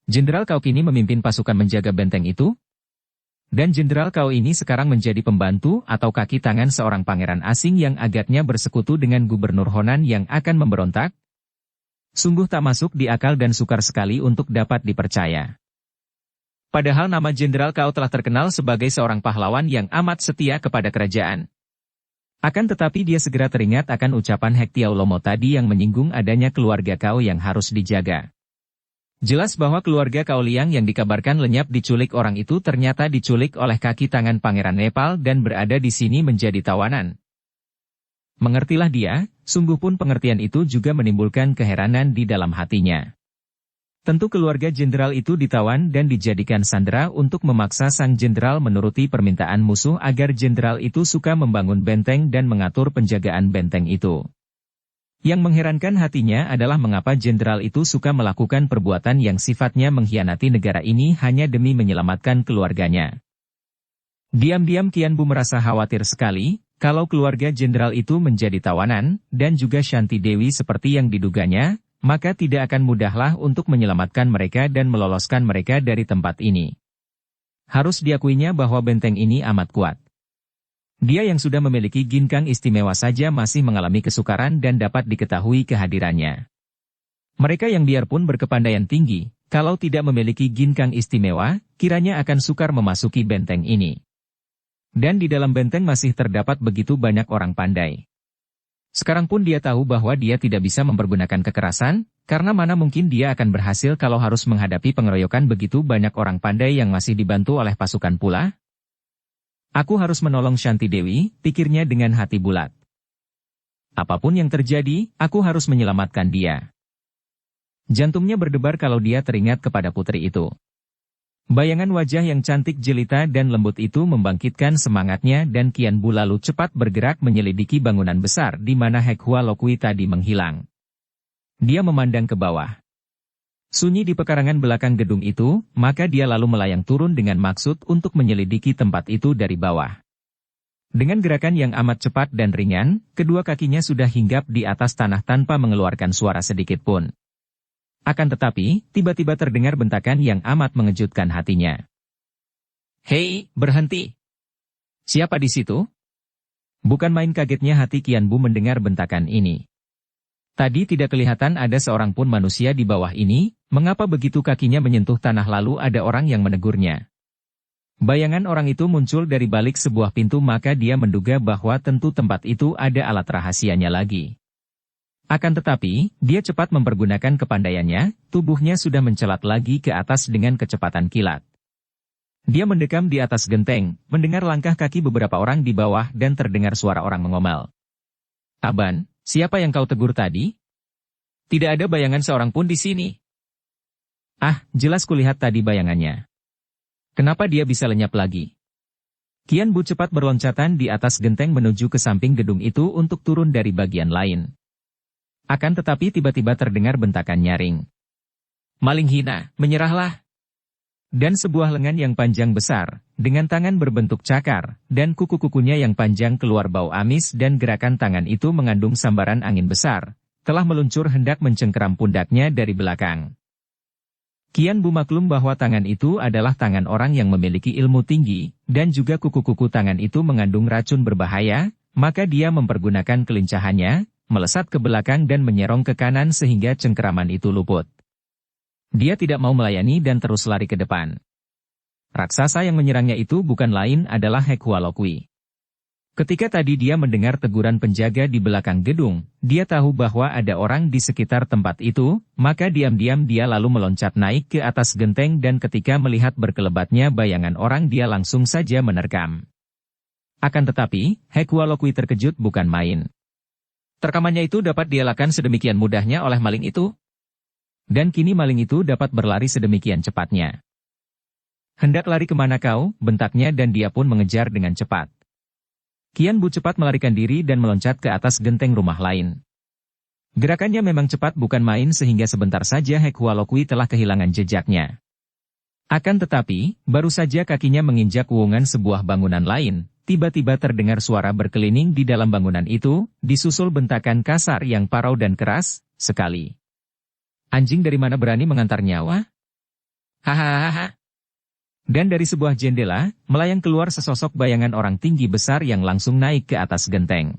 Jenderal Cao kini memimpin pasukan menjaga benteng itu? Dan Jenderal Cao ini sekarang menjadi pembantu atau kaki tangan seorang pangeran asing yang agaknya bersekutu dengan Gubernur Honan yang akan memberontak? Sungguh tak masuk di akal dan sukar sekali untuk dapat dipercaya. Padahal nama Jenderal Cao telah terkenal sebagai seorang pahlawan yang amat setia kepada kerajaan. Akan tetapi dia segera teringat akan ucapan Hek Tiao Lomo tadi yang menyinggung adanya keluarga Cao yang harus dijaga. Jelas bahwa keluarga Cao Liang yang dikabarkan lenyap diculik orang itu ternyata diculik oleh kaki tangan Pangeran Nepal dan berada di sini menjadi tawanan. Mengertilah dia, sungguh pun pengertian itu juga menimbulkan keheranan di dalam hatinya. Tentu keluarga jenderal itu ditawan dan dijadikan sandera untuk memaksa sang jenderal menuruti permintaan musuh agar jenderal itu suka membangun benteng dan mengatur penjagaan benteng itu. Yang mengherankan hatinya adalah mengapa jenderal itu suka melakukan perbuatan yang sifatnya mengkhianati negara ini hanya demi menyelamatkan keluarganya. Diam-diam Kian Bu merasa khawatir sekali, kalau keluarga jenderal itu menjadi tawanan, dan juga Shanti Dewi seperti yang diduganya, maka tidak akan mudahlah untuk menyelamatkan mereka dan meloloskan mereka dari tempat ini. Harus diakuinya bahwa benteng ini amat kuat. Dia yang sudah memiliki ginkang istimewa saja masih mengalami kesukaran dan dapat diketahui kehadirannya. Mereka yang biarpun berkepandaian tinggi, kalau tidak memiliki ginkang istimewa, kiranya akan sukar memasuki benteng ini. Dan di dalam benteng masih terdapat begitu banyak orang pandai. Sekarang pun dia tahu bahwa dia tidak bisa mempergunakan kekerasan, karena mana mungkin dia akan berhasil kalau harus menghadapi pengeroyokan begitu banyak orang pandai yang masih dibantu oleh pasukan pula. Aku harus menolong Shanti Dewi, pikirnya dengan hati bulat. Apapun yang terjadi, aku harus menyelamatkan dia. Jantungnya berdebar kalau dia teringat kepada putri itu. Bayangan wajah yang cantik jelita dan lembut itu membangkitkan semangatnya dan Kian Bu lalu cepat bergerak menyelidiki bangunan besar di mana Hekhua Lokui tadi menghilang. Dia memandang ke bawah. Sunyi di pekarangan belakang gedung itu, maka dia lalu melayang turun dengan maksud untuk menyelidiki tempat itu dari bawah. Dengan gerakan yang amat cepat dan ringan, kedua kakinya sudah hinggap di atas tanah tanpa mengeluarkan suara sedikit pun. Akan tetapi, tiba-tiba terdengar bentakan yang amat mengejutkan hatinya. "Hei, berhenti! Siapa di situ?" Bukan main kagetnya hati Qian Bu mendengar bentakan ini. Tadi tidak kelihatan ada seorang pun manusia di bawah ini, mengapa begitu kakinya menyentuh tanah lalu ada orang yang menegurnya. Bayangan orang itu muncul dari balik sebuah pintu maka dia menduga bahwa tentu tempat itu ada alat rahasianya lagi. Akan tetapi, dia cepat mempergunakan kepandaiannya, tubuhnya sudah mencelat lagi ke atas dengan kecepatan kilat. Dia mendekam di atas genteng, mendengar langkah kaki beberapa orang di bawah dan terdengar suara orang mengomel. "Aban, siapa yang kau tegur tadi? Tidak ada bayangan seorang pun di sini." "Ah, jelas kulihat tadi bayangannya. Kenapa dia bisa lenyap lagi?" Qian Bu cepat berloncatan di atas genteng menuju ke samping gedung itu untuk turun dari bagian lain. Akan tetapi tiba-tiba terdengar bentakan nyaring. "Maling hina, menyerahlah!" Dan sebuah lengan yang panjang besar, dengan tangan berbentuk cakar, dan kuku-kukunya yang panjang keluar bau amis dan gerakan tangan itu mengandung sambaran angin besar, telah meluncur hendak mencengkeram pundaknya dari belakang. Qian Bu maklum bahwa tangan itu adalah tangan orang yang memiliki ilmu tinggi, dan juga kuku-kuku tangan itu mengandung racun berbahaya, maka dia mempergunakan kelincahannya, melesat ke belakang dan menyerong ke kanan sehingga cengkeraman itu luput. Dia tidak mau melayani dan terus lari ke depan. Raksasa yang menyerangnya itu bukan lain adalah Hek Hua Lokui. Ketika tadi dia mendengar teguran penjaga di belakang gedung, dia tahu bahwa ada orang di sekitar tempat itu, maka diam-diam dia lalu meloncat naik ke atas genteng dan ketika melihat berkelebatnya bayangan orang dia langsung saja menerkam. Akan tetapi, Hek Hua Lokui terkejut bukan main. Terkamannya itu dapat dielakkan sedemikian mudahnya oleh maling itu? Dan kini maling itu dapat berlari sedemikian cepatnya. "Hendak lari kemana kau?" bentaknya dan dia pun mengejar dengan cepat. Qian Bu cepat melarikan diri dan meloncat ke atas genteng rumah lain. Gerakannya memang cepat bukan main sehingga sebentar saja Hek Hua Lokui telah kehilangan jejaknya. Akan tetapi, baru saja kakinya menginjak wuungan sebuah bangunan lain, tiba-tiba terdengar suara berkeliling di dalam bangunan itu, disusul bentakan kasar yang parau dan keras sekali. "Anjing dari mana berani mengantar nyawa? Hahaha." Dan dari sebuah jendela, melayang keluar sesosok bayangan orang tinggi besar yang langsung naik ke atas genteng.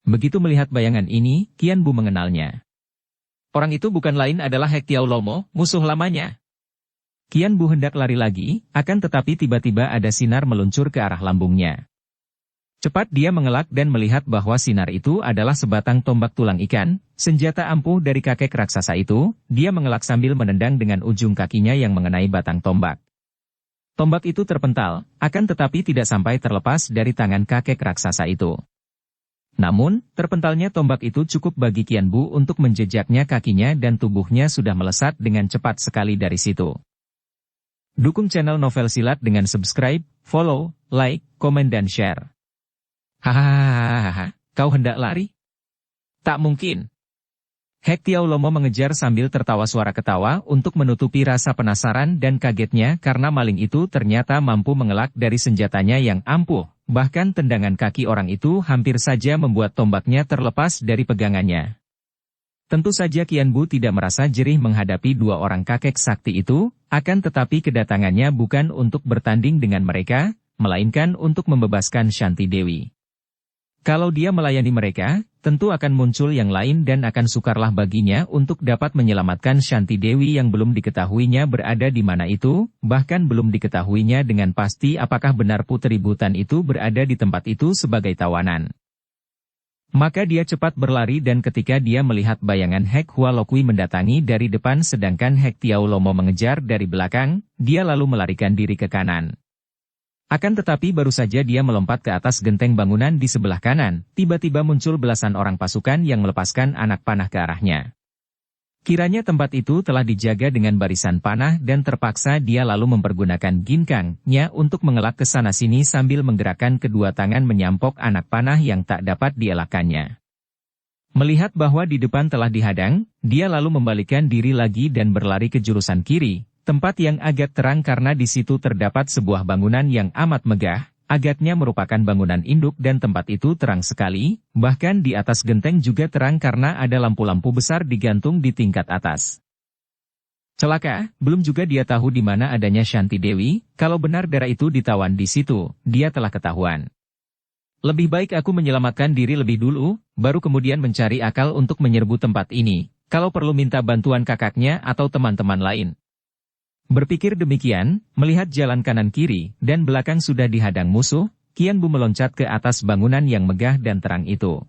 Begitu melihat bayangan ini, Qian Bu mengenalnya. Orang itu bukan lain adalah Hek Tiao Lomo, musuh lamanya. Qian Bu hendak lari lagi, akan tetapi tiba-tiba ada sinar meluncur ke arah lambungnya. Cepat dia mengelak dan melihat bahwa sinar itu adalah sebatang tombak tulang ikan, senjata ampuh dari kakek raksasa itu, dia mengelak sambil menendang dengan ujung kakinya yang mengenai batang tombak. Tombak itu terpental, akan tetapi tidak sampai terlepas dari tangan kakek raksasa itu. Namun, terpentalnya tombak itu cukup bagi Qian Bu untuk menjejaknya kakinya dan tubuhnya sudah melesat dengan cepat sekali dari situ. Dukung channel Novel Silat dengan subscribe, follow, like, komen dan share. Hahaha, kau hendak lari? Tak mungkin. Hek Tiao Lomo mengejar sambil tertawa suara ketawa untuk menutupi rasa penasaran dan kagetnya karena maling itu ternyata mampu mengelak dari senjatanya yang ampuh, bahkan tendangan kaki orang itu hampir saja membuat tombaknya terlepas dari pegangannya. Tentu saja Qian Bu tidak merasa jerih menghadapi dua orang kakek sakti itu, akan tetapi kedatangannya bukan untuk bertanding dengan mereka, melainkan untuk membebaskan Shanti Dewi. Kalau dia melayani mereka, tentu akan muncul yang lain dan akan sukarlah baginya untuk dapat menyelamatkan Shanti Dewi yang belum diketahuinya berada di mana itu, bahkan belum diketahuinya dengan pasti apakah benar Putri Butan itu berada di tempat itu sebagai tawanan. Maka dia cepat berlari dan ketika dia melihat bayangan Hek Hua Lokui mendatangi dari depan sedangkan Hek Tiao Lomo mengejar dari belakang, dia lalu melarikan diri ke kanan. Akan tetapi baru saja dia melompat ke atas genteng bangunan di sebelah kanan, tiba-tiba muncul belasan orang pasukan yang melepaskan anak panah ke arahnya. Kiranya tempat itu telah dijaga dengan barisan panah dan terpaksa dia lalu mempergunakan ginkangnya untuk mengelak ke sana-sini sambil menggerakkan kedua tangan menyampok anak panah yang tak dapat dielakkannya. Melihat bahwa di depan telah dihadang, dia lalu membalikkan diri lagi dan berlari ke jurusan kiri. Tempat yang agak terang karena di situ terdapat sebuah bangunan yang amat megah, Agaknya merupakan bangunan induk dan tempat itu terang sekali, bahkan di atas genteng juga terang karena ada lampu-lampu besar digantung di tingkat atas. Celaka, belum juga dia tahu di mana adanya Shanti Dewi, kalau benar darah itu ditawan di situ, dia telah ketahuan. Lebih baik aku menyelamatkan diri lebih dulu, baru kemudian mencari akal untuk menyerbu tempat ini, kalau perlu minta bantuan kakaknya atau teman-teman lain. Berpikir demikian, melihat jalan kanan kiri dan belakang sudah dihadang musuh, Qian Bu meloncat ke atas bangunan yang megah dan terang itu.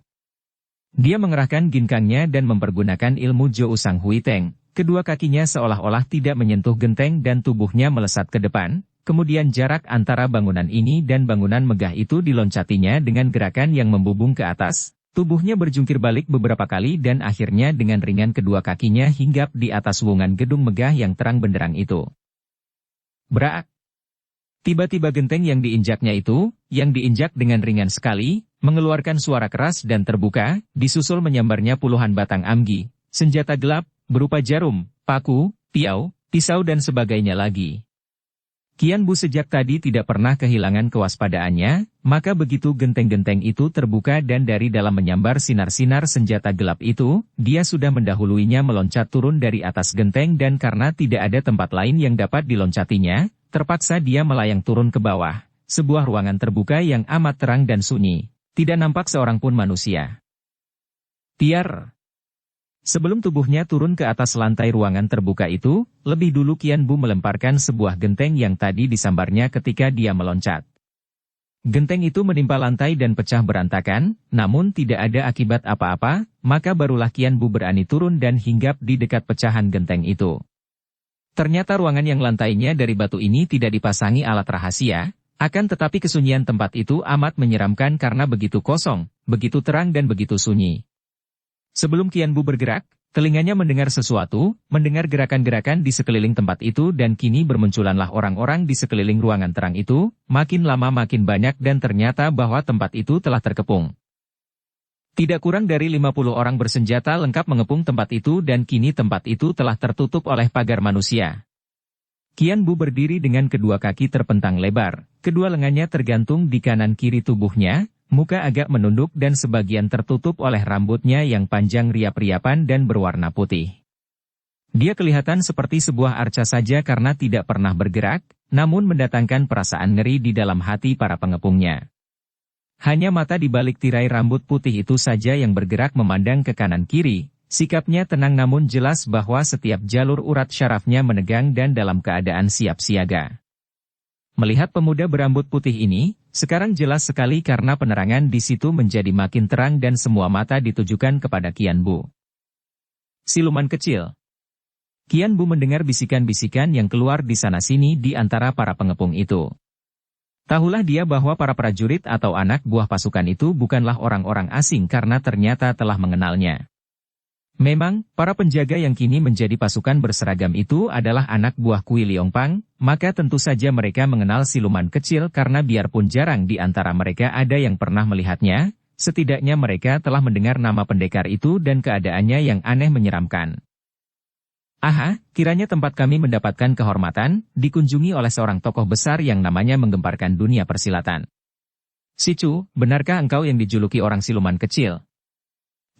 Dia mengerahkan ginkangnya dan mempergunakan ilmu Zhou Sang Hui Teng, kedua kakinya seolah-olah tidak menyentuh genteng dan tubuhnya melesat ke depan, kemudian jarak antara bangunan ini dan bangunan megah itu diloncatinya dengan gerakan yang membubung ke atas. Tubuhnya berjungkir balik beberapa kali dan akhirnya dengan ringan kedua kakinya hinggap di atas wungan gedung megah yang terang benderang itu. Brak! Tiba-tiba genteng yang diinjaknya itu, yang diinjak dengan ringan sekali, mengeluarkan suara keras dan terbuka, disusul menyambarnya puluhan batang amgi, senjata gelap, berupa jarum, paku, piau, pisau dan sebagainya lagi. Qian Bu sejak tadi tidak pernah kehilangan kewaspadaannya, maka begitu genteng-genteng itu terbuka dan dari dalam menyambar sinar-sinar senjata gelap itu, dia sudah mendahuluinya meloncat turun dari atas genteng dan karena tidak ada tempat lain yang dapat diloncatinya, terpaksa dia melayang turun ke bawah, sebuah ruangan terbuka yang amat terang dan sunyi, tidak nampak seorang pun manusia. Tiar! Sebelum tubuhnya turun ke atas lantai ruangan terbuka itu, lebih dulu Qian Bu melemparkan sebuah genteng yang tadi disambarnya ketika dia meloncat. Genteng itu menimpa lantai dan pecah berantakan, namun tidak ada akibat apa-apa, maka barulah Qian Bu berani turun dan hinggap di dekat pecahan genteng itu. Ternyata ruangan yang lantainya dari batu ini tidak dipasangi alat rahasia, akan tetapi kesunyian tempat itu amat menyeramkan karena begitu kosong, begitu terang dan begitu sunyi. Sebelum Qian Bu bergerak, telinganya mendengar sesuatu, mendengar gerakan-gerakan di sekeliling tempat itu dan kini bermunculanlah orang-orang di sekeliling ruangan terang itu, makin lama makin banyak dan ternyata bahwa tempat itu telah terkepung. Tidak kurang dari 50 orang bersenjata lengkap mengepung tempat itu dan kini tempat itu telah tertutup oleh pagar manusia. Qian Bu berdiri dengan kedua kaki terpentang lebar, kedua lengannya tergantung di kanan kiri tubuhnya, muka agak menunduk dan sebagian tertutup oleh rambutnya yang panjang riap-riapan dan berwarna putih. Dia kelihatan seperti sebuah arca saja karena tidak pernah bergerak, namun mendatangkan perasaan ngeri di dalam hati para pengepungnya. Hanya mata di balik tirai rambut putih itu saja yang bergerak memandang ke kanan kiri, sikapnya tenang namun jelas bahwa setiap jalur urat syarafnya menegang dan dalam keadaan siap siaga. Melihat pemuda berambut putih ini, sekarang jelas sekali karena penerangan di situ menjadi makin terang dan semua mata ditujukan kepada Qian Bu. Siluman kecil. Qian Bu mendengar bisikan-bisikan yang keluar di sana-sini di antara para pengepung itu. Tahulah dia bahwa para prajurit atau anak buah pasukan itu bukanlah orang-orang asing karena ternyata telah mengenalnya. Memang, para penjaga yang kini menjadi pasukan berseragam itu adalah anak buah Kui Liongpang, maka tentu saja mereka mengenal siluman kecil karena biarpun jarang di antara mereka ada yang pernah melihatnya, setidaknya mereka telah mendengar nama pendekar itu dan keadaannya yang aneh menyeramkan. Aha, kiranya tempat kami mendapatkan kehormatan, dikunjungi oleh seorang tokoh besar yang namanya menggemparkan dunia persilatan. Sicu, benarkah engkau yang dijuluki orang siluman kecil?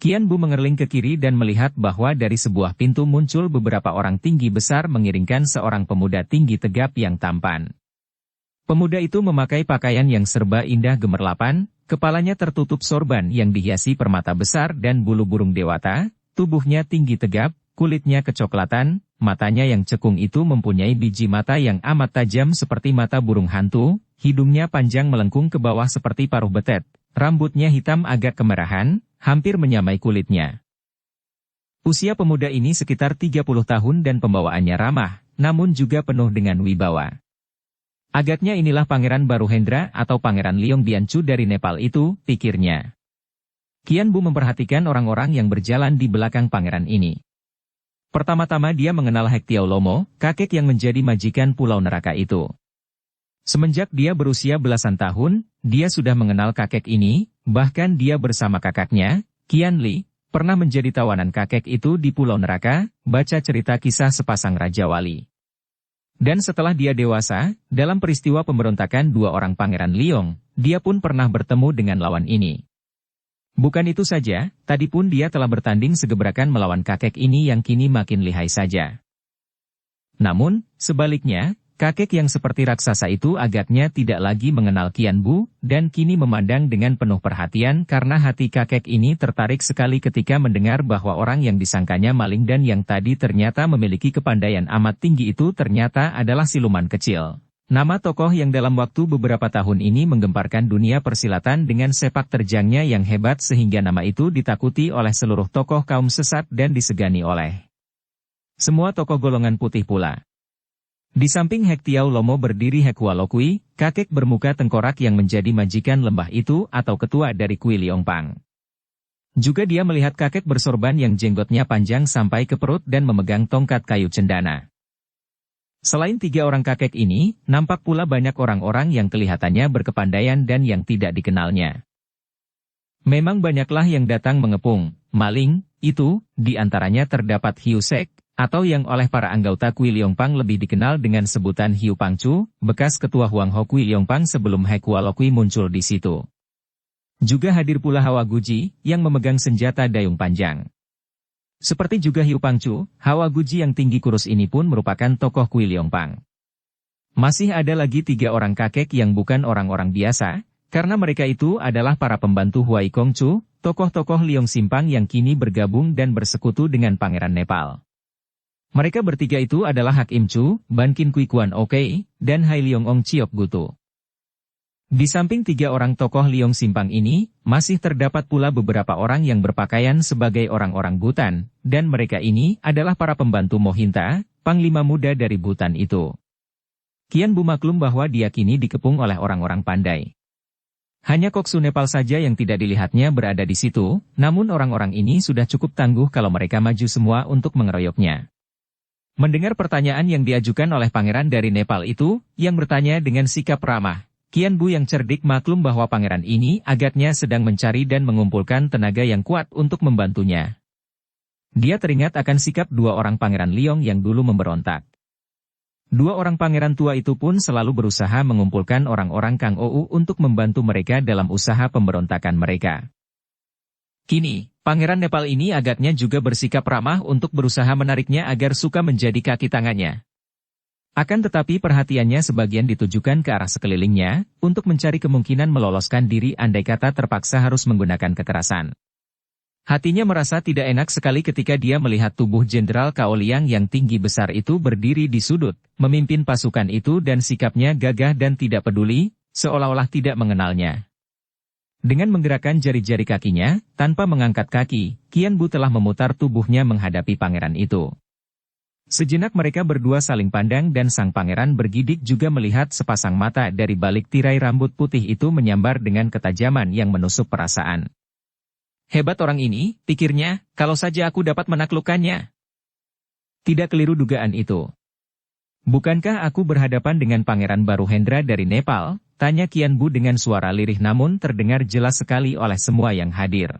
Qian Bu mengerling ke kiri dan melihat bahwa dari sebuah pintu muncul beberapa orang tinggi besar mengiringkan seorang pemuda tinggi tegap yang tampan. Pemuda itu memakai pakaian yang serba indah gemerlapan, kepalanya tertutup sorban yang dihiasi permata besar dan bulu burung dewata, tubuhnya tinggi tegap, kulitnya kecoklatan, matanya yang cekung itu mempunyai biji mata yang amat tajam seperti mata burung hantu, hidungnya panjang melengkung ke bawah seperti paruh betet, rambutnya hitam agak kemerahan, hampir menyamai kulitnya. Usia pemuda ini sekitar 30 tahun dan pembawaannya ramah, namun juga penuh dengan wibawa. Agaknya inilah Pangeran Baruhendra atau Pangeran Liong Bianchu dari Nepal itu, pikirnya. Qian Bu memperhatikan orang-orang yang berjalan di belakang pangeran ini. Pertama-tama dia mengenal Hek Tiao Lomo, kakek yang menjadi majikan Pulau Neraka itu. Semenjak dia berusia belasan tahun, dia sudah mengenal kakek ini, bahkan dia bersama kakaknya, Qian Li, pernah menjadi tawanan kakek itu di Pulau Neraka, baca cerita kisah sepasang Raja Wali. Dan setelah dia dewasa, dalam peristiwa pemberontakan dua orang Pangeran Liong, dia pun pernah bertemu dengan lawan ini. Bukan itu saja, tadi pun dia telah bertanding segebrakan melawan kakek ini yang kini makin lihai saja. Namun, sebaliknya, kakek yang seperti raksasa itu agaknya tidak lagi mengenal Qian Bu, dan kini memandang dengan penuh perhatian karena hati kakek ini tertarik sekali ketika mendengar bahwa orang yang disangkanya maling dan yang tadi ternyata memiliki kepandaian amat tinggi itu ternyata adalah siluman kecil. Nama tokoh yang dalam waktu beberapa tahun ini menggemparkan dunia persilatan dengan sepak terjangnya yang hebat sehingga nama itu ditakuti oleh seluruh tokoh kaum sesat dan disegani oleh semua tokoh golongan putih pula. Di samping Hek Tiao Lomo berdiri Hek Hua Lokui, kakek bermuka tengkorak yang menjadi majikan lembah itu atau ketua dari Kui Liong Pang. Juga dia melihat kakek bersorban yang jenggotnya panjang sampai ke perut dan memegang tongkat kayu cendana. Selain tiga orang kakek ini, nampak pula banyak orang-orang yang kelihatannya berkepandaian dan yang tidak dikenalnya. Memang banyaklah yang datang mengepung, maling, itu, di antaranya terdapat Hiu Sek, atau yang oleh para anggota Kui Liong Pang lebih dikenal dengan sebutan Hiu Pangcu, bekas ketua Huang Ho Kui Liong Pang sebelum Hek Hua Lokui muncul di situ. Juga hadir pula Hawa Guji, yang memegang senjata dayung panjang. Seperti juga Hiu Pangcu, Hawa Guji yang tinggi kurus ini pun merupakan tokoh Kui Liong Pang. Masih ada lagi tiga orang kakek yang bukan orang-orang biasa, karena mereka itu adalah para pembantu Huai Kongcu, tokoh-tokoh Liong Simpang yang kini bergabung dan bersekutu dengan Pangeran Nepal. Mereka bertiga itu adalah Hak Im Chu, Ban Kin Kui Kuan Okei, dan Hai Liong Ong Chiok Gutu. Di samping tiga orang tokoh Liong Simpang ini, masih terdapat pula beberapa orang yang berpakaian sebagai orang-orang Butan, dan mereka ini adalah para pembantu Mohinta, panglima muda dari Butan itu. Qian Bu maklum bahwa dia kini dikepung oleh orang-orang pandai. Hanya Koksu Nepal saja yang tidak dilihatnya berada di situ, namun orang-orang ini sudah cukup tangguh kalau mereka maju semua untuk mengeroyoknya. Mendengar pertanyaan yang diajukan oleh pangeran dari Nepal itu, yang bertanya dengan sikap ramah, Qian Bu yang cerdik maklum bahwa pangeran ini agaknya sedang mencari dan mengumpulkan tenaga yang kuat untuk membantunya. Dia teringat akan sikap dua orang pangeran Liong yang dulu memberontak. Dua orang pangeran tua itu pun selalu berusaha mengumpulkan orang-orang Kang Ou untuk membantu mereka dalam usaha pemberontakan mereka. Kini, Pangeran Nepal ini agaknya juga bersikap ramah untuk berusaha menariknya agar suka menjadi kaki tangannya. Akan tetapi perhatiannya sebagian ditujukan ke arah sekelilingnya, untuk mencari kemungkinan meloloskan diri andai kata terpaksa harus menggunakan kekerasan. Hatinya merasa tidak enak sekali ketika dia melihat tubuh Jenderal Cao Liang yang tinggi besar itu berdiri di sudut, memimpin pasukan itu dan sikapnya gagah dan tidak peduli, seolah-olah tidak mengenalnya. Dengan menggerakkan jari-jari kakinya, tanpa mengangkat kaki, Qian Bu telah memutar tubuhnya menghadapi pangeran itu. Sejenak mereka berdua saling pandang dan sang pangeran bergidik juga melihat sepasang mata dari balik tirai rambut putih itu menyambar dengan ketajaman yang menusuk perasaan. Hebat orang ini, pikirnya, kalau saja aku dapat menaklukkannya. Tidak keliru dugaan itu. Bukankah aku berhadapan dengan Pangeran Baru Hendra dari Nepal? Tanya Qian Bu dengan suara lirih namun terdengar jelas sekali oleh semua yang hadir.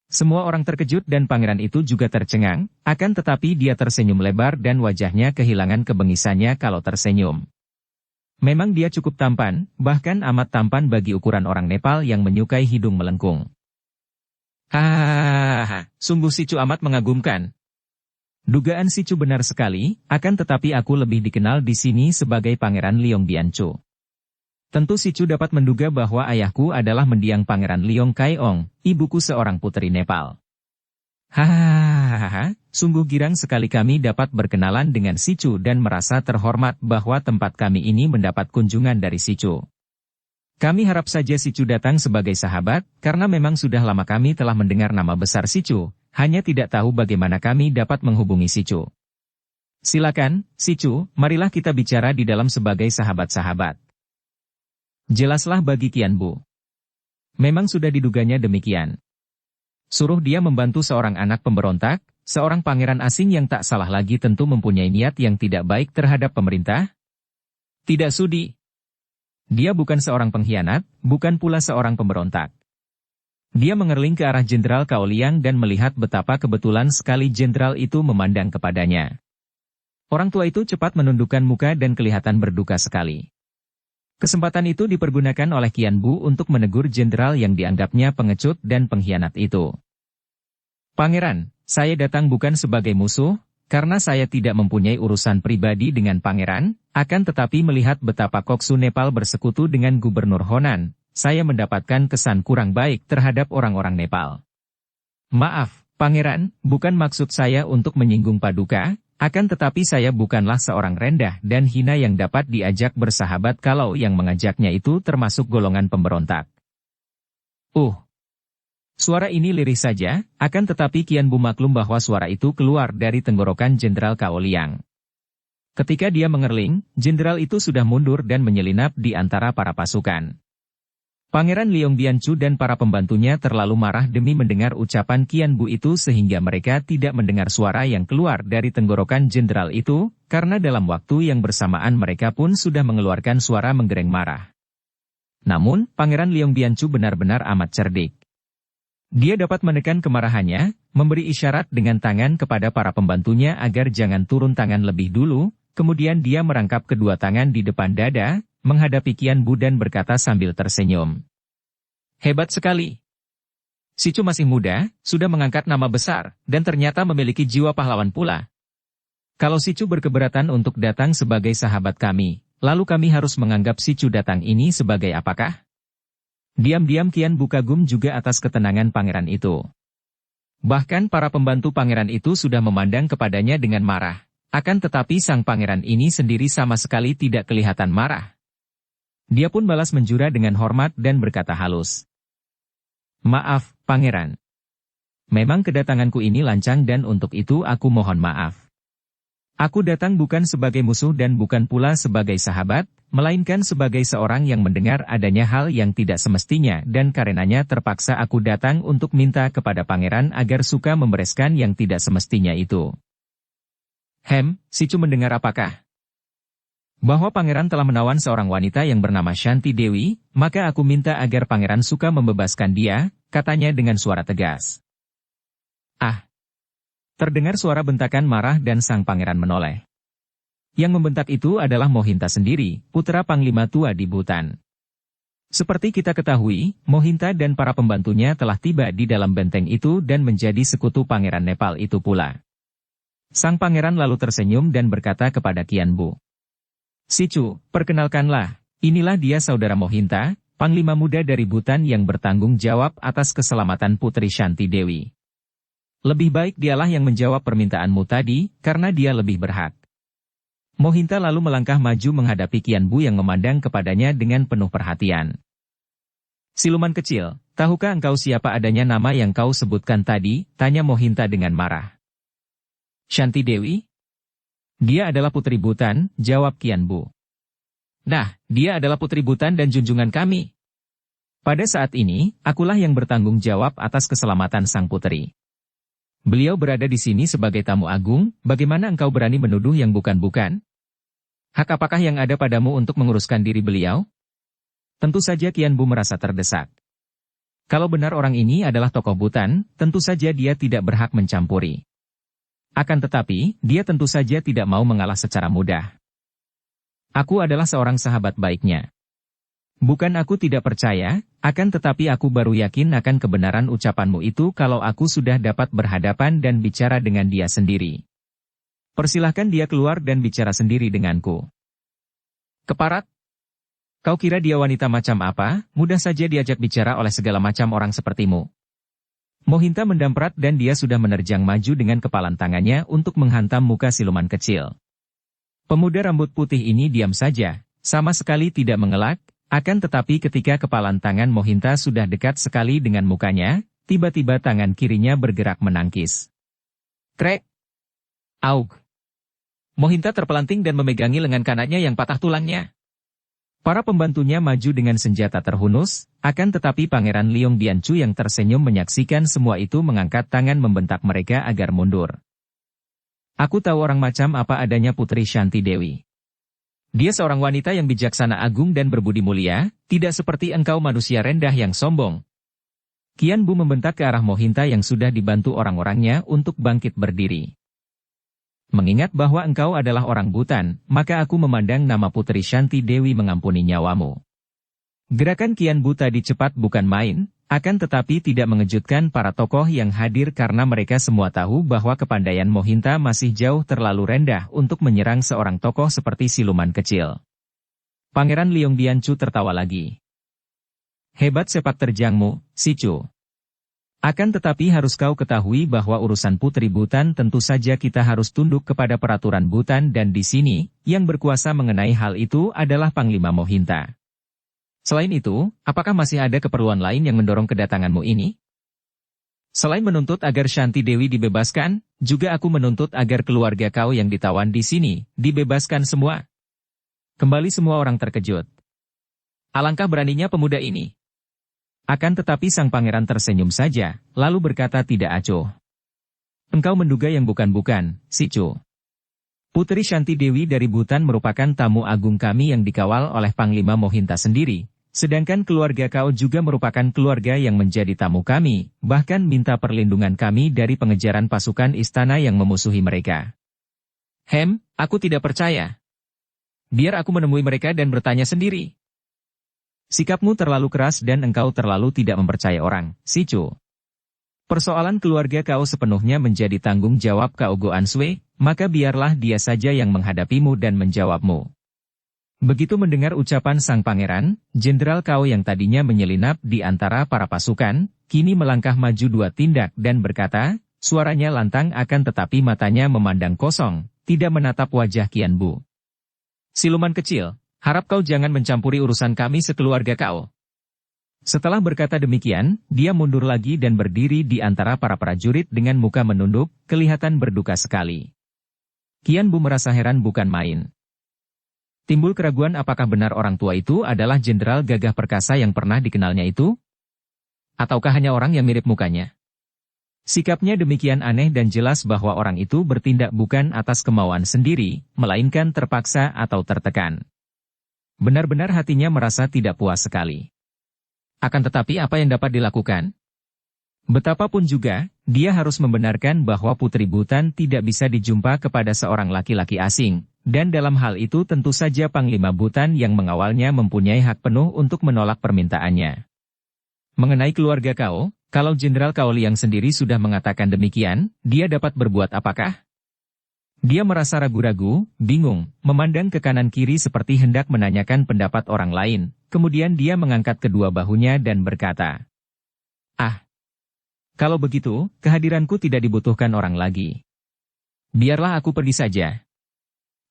Semua orang terkejut dan pangeran itu juga tercengang, akan tetapi dia tersenyum lebar dan wajahnya kehilangan kebengisannya kalau tersenyum. Memang dia cukup tampan, bahkan amat tampan bagi ukuran orang Nepal yang menyukai hidung melengkung. Hahaha, sungguh si Chu amat mengagumkan. Dugaan si Chu benar sekali, akan tetapi aku lebih dikenal di sini sebagai Pangeran Liong Bianchu. Tentu si Chu dapat menduga bahwa ayahku adalah mendiang Pangeran Liong Kai Ong, ibuku seorang putri Nepal. Hahaha, sungguh girang sekali kami dapat berkenalan dengan si Chu dan merasa terhormat bahwa tempat kami ini mendapat kunjungan dari si Chu. Kami harap saja si Chu datang sebagai sahabat, karena memang sudah lama kami telah mendengar nama besar si Chu, hanya tidak tahu bagaimana kami dapat menghubungi si Chu. Silakan, si Chu, marilah kita bicara di dalam sebagai sahabat-sahabat. Jelaslah bagi Qian Bu. Memang sudah diduganya demikian. Suruh dia membantu seorang anak pemberontak, seorang pangeran asing yang tak salah lagi tentu mempunyai niat yang tidak baik terhadap pemerintah? Tidak sudi. Dia bukan seorang pengkhianat, bukan pula seorang pemberontak. Dia mengerling ke arah Jenderal Cao Liang dan melihat betapa kebetulan sekali jenderal itu memandang kepadanya. Orang tua itu cepat menundukkan muka dan kelihatan berduka sekali. Kesempatan itu dipergunakan oleh Qian Bu untuk menegur jenderal yang dianggapnya pengecut dan pengkhianat itu. Pangeran, saya datang bukan sebagai musuh, karena saya tidak mempunyai urusan pribadi dengan pangeran, akan tetapi melihat betapa Koksu Nepal bersekutu dengan Gubernur Honan, saya mendapatkan kesan kurang baik terhadap orang-orang Nepal. Maaf, pangeran, bukan maksud saya untuk menyinggung Paduka, akan tetapi saya bukanlah seorang rendah dan hina yang dapat diajak bersahabat kalau yang mengajaknya itu termasuk golongan pemberontak. Suara ini lirih saja, akan tetapi Qian Bu maklum bahwa suara itu keluar dari tenggorokan Jenderal Cao Liang. Ketika dia mengerling, jenderal itu sudah mundur dan menyelinap di antara para pasukan. Pangeran Liong Bianchu dan para pembantunya terlalu marah demi mendengar ucapan Qian Bu itu sehingga mereka tidak mendengar suara yang keluar dari tenggorokan jenderal itu, karena dalam waktu yang bersamaan mereka pun sudah mengeluarkan suara menggereng marah. Namun, Pangeran Liong Bianchu benar-benar amat cerdik. Dia dapat menekan kemarahannya, memberi isyarat dengan tangan kepada para pembantunya agar jangan turun tangan lebih dulu, kemudian dia merangkap kedua tangan di depan dada, menghadapi Qian Bu dan berkata sambil tersenyum. Hebat sekali. Si Chu masih muda, sudah mengangkat nama besar, dan ternyata memiliki jiwa pahlawan pula. Kalau si Chu berkeberatan untuk datang sebagai sahabat kami, lalu kami harus menganggap si Chu datang ini sebagai apakah? Diam-diam Qian Bu kagum juga atas ketenangan pangeran itu. Bahkan para pembantu pangeran itu sudah memandang kepadanya dengan marah. Akan tetapi sang pangeran ini sendiri sama sekali tidak kelihatan marah. Dia pun balas menjura dengan hormat dan berkata halus. Maaf, pangeran. Memang kedatanganku ini lancang dan untuk itu aku mohon maaf. Aku datang bukan sebagai musuh dan bukan pula sebagai sahabat, melainkan sebagai seorang yang mendengar adanya hal yang tidak semestinya dan karenanya terpaksa aku datang untuk minta kepada pangeran agar suka membereskan yang tidak semestinya itu. Si Chu mendengar apakah? Bahwa pangeran telah menawan seorang wanita yang bernama Shanti Dewi, maka aku minta agar pangeran suka membebaskan dia, katanya dengan suara tegas. Terdengar suara bentakan marah dan sang pangeran menoleh. Yang membentak itu adalah Mohinta sendiri, putra panglima tua di Bhutan. Seperti kita ketahui, Mohinta dan para pembantunya telah tiba di dalam benteng itu dan menjadi sekutu pangeran Nepal itu pula. Sang pangeran lalu tersenyum dan berkata kepada Qian Bu. Si Chu, perkenalkanlah, inilah dia saudara Mohinta, panglima muda dari Bhutan yang bertanggung jawab atas keselamatan Putri Shanti Dewi. Lebih baik dialah yang menjawab permintaanmu tadi, karena dia lebih berhak. Mohinta lalu melangkah maju menghadapi Qian Bu yang memandang kepadanya dengan penuh perhatian. Siluman kecil, tahukah engkau siapa adanya nama yang kau sebutkan tadi? Tanya Mohinta dengan marah. Shanti Dewi? Dia adalah putri Bhutan, jawab Qian Bu. Nah, dia adalah putri Bhutan dan junjungan kami. Pada saat ini, akulah yang bertanggung jawab atas keselamatan sang putri. Beliau berada di sini sebagai tamu agung, bagaimana engkau berani menuduh yang bukan-bukan? Hak apakah yang ada padamu untuk menguruskan diri beliau? Tentu saja Qian Bu merasa terdesak. Kalau benar orang ini adalah tokoh Bhutan, tentu saja dia tidak berhak mencampuri. Akan tetapi, dia tentu saja tidak mau mengalah secara mudah. Aku adalah seorang sahabat baiknya. Bukan aku tidak percaya, akan tetapi aku baru yakin akan kebenaran ucapanmu itu kalau aku sudah dapat berhadapan dan bicara dengan dia sendiri. Persilahkan dia keluar dan bicara sendiri denganku. Keparat? Kau kira dia wanita macam apa? Mudah saja diajak bicara oleh segala macam orang sepertimu. Mohinta mendamprat dan dia sudah menerjang maju dengan kepalan tangannya untuk menghantam muka siluman kecil. Pemuda rambut putih ini diam saja, sama sekali tidak mengelak. Akan tetapi ketika kepalan tangan Mohinta sudah dekat sekali dengan mukanya, tiba-tiba tangan kirinya bergerak menangkis. Krek! Aug! Mohinta terpelanting dan memegangi lengan kanannya yang patah tulangnya. Para pembantunya maju dengan senjata terhunus, akan tetapi Pangeran Liong Bianchu yang tersenyum menyaksikan semua itu mengangkat tangan membentak mereka agar mundur. Aku tahu orang macam apa adanya Putri Shanti Dewi. Dia seorang wanita yang bijaksana agung dan berbudi mulia, tidak seperti engkau manusia rendah yang sombong. Qian Bu membentak ke arah Mohinta yang sudah dibantu orang-orangnya untuk bangkit berdiri. Mengingat bahwa engkau adalah orang Butan, maka aku memandang nama Putri Shanti Dewi mengampuni nyawamu. Gerakan Kian Bu tadi cepat bukan main, akan tetapi tidak mengejutkan para tokoh yang hadir karena mereka semua tahu bahwa kepandaian Mohinta masih jauh terlalu rendah untuk menyerang seorang tokoh seperti siluman kecil. Pangeran Liong Bianchu tertawa lagi. Hebat sepak terjangmu, si Chu. Akan tetapi harus kau ketahui bahwa urusan Putri Butan tentu saja kita harus tunduk kepada peraturan Butan dan di sini, yang berkuasa mengenai hal itu adalah Panglima Mohinta. Selain itu, apakah masih ada keperluan lain yang mendorong kedatanganmu ini? Selain menuntut agar Shanti Dewi dibebaskan, juga aku menuntut agar keluarga kau yang ditawan di sini, dibebaskan semua. Kembali semua orang terkejut. Alangkah beraninya pemuda ini. Akan tetapi sang pangeran tersenyum saja, lalu berkata tidak acuh. Engkau menduga yang bukan-bukan, si Chu. Putri Shanti Dewi dari Butan merupakan tamu agung kami yang dikawal oleh Panglima Mohinta sendiri, sedangkan keluarga kau juga merupakan keluarga yang menjadi tamu kami, bahkan minta perlindungan kami dari pengejaran pasukan istana yang memusuhi mereka. Aku tidak percaya. Biar aku menemui mereka dan bertanya sendiri. Sikapmu terlalu keras dan engkau terlalu tidak mempercaya orang, si Chu. Persoalan keluarga kau sepenuhnya menjadi tanggung jawab Kau Go Answe, maka biarlah dia saja yang menghadapimu dan menjawabmu. Begitu mendengar ucapan sang pangeran, jenderal Kau yang tadinya menyelinap di antara para pasukan, kini melangkah maju 2 tindak dan berkata, suaranya lantang akan tetapi matanya memandang kosong, tidak menatap wajah Kian Bu. Siluman kecil. Harap kau jangan mencampuri urusan kami sekeluarga kau. Setelah berkata demikian, dia mundur lagi dan berdiri di antara para prajurit dengan muka menunduk, kelihatan berduka sekali. Kian Bu merasa heran bukan main. Timbul keraguan apakah benar orang tua itu adalah jenderal gagah perkasa yang pernah dikenalnya itu? Ataukah hanya orang yang mirip mukanya? Sikapnya demikian aneh dan jelas bahwa orang itu bertindak bukan atas kemauan sendiri, melainkan terpaksa atau tertekan. Benar-benar hatinya merasa tidak puas sekali. Akan tetapi apa yang dapat dilakukan? Betapapun juga, dia harus membenarkan bahwa Putri Butan tidak bisa dijumpa kepada seorang laki-laki asing, dan dalam hal itu tentu saja Panglima Butan yang mengawalnya mempunyai hak penuh untuk menolak permintaannya. Mengenai keluarga kau, kalau Jenderal Cao Liang sendiri sudah mengatakan demikian, dia dapat berbuat apakah? Dia merasa ragu-ragu, bingung, memandang ke kanan-kiri seperti hendak menanyakan pendapat orang lain, kemudian dia mengangkat kedua bahunya dan berkata, kalau begitu, kehadiranku tidak dibutuhkan orang lagi. Biarlah aku pergi saja.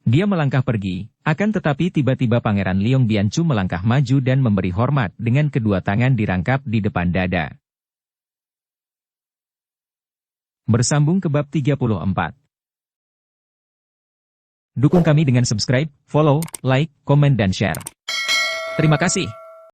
Dia melangkah pergi, akan tetapi tiba-tiba Pangeran Liong Bianchu melangkah maju dan memberi hormat dengan kedua tangan dirangkap di depan dada. Bersambung ke bab 34. Dukung kami dengan subscribe, follow, like, komen dan share. Terima kasih.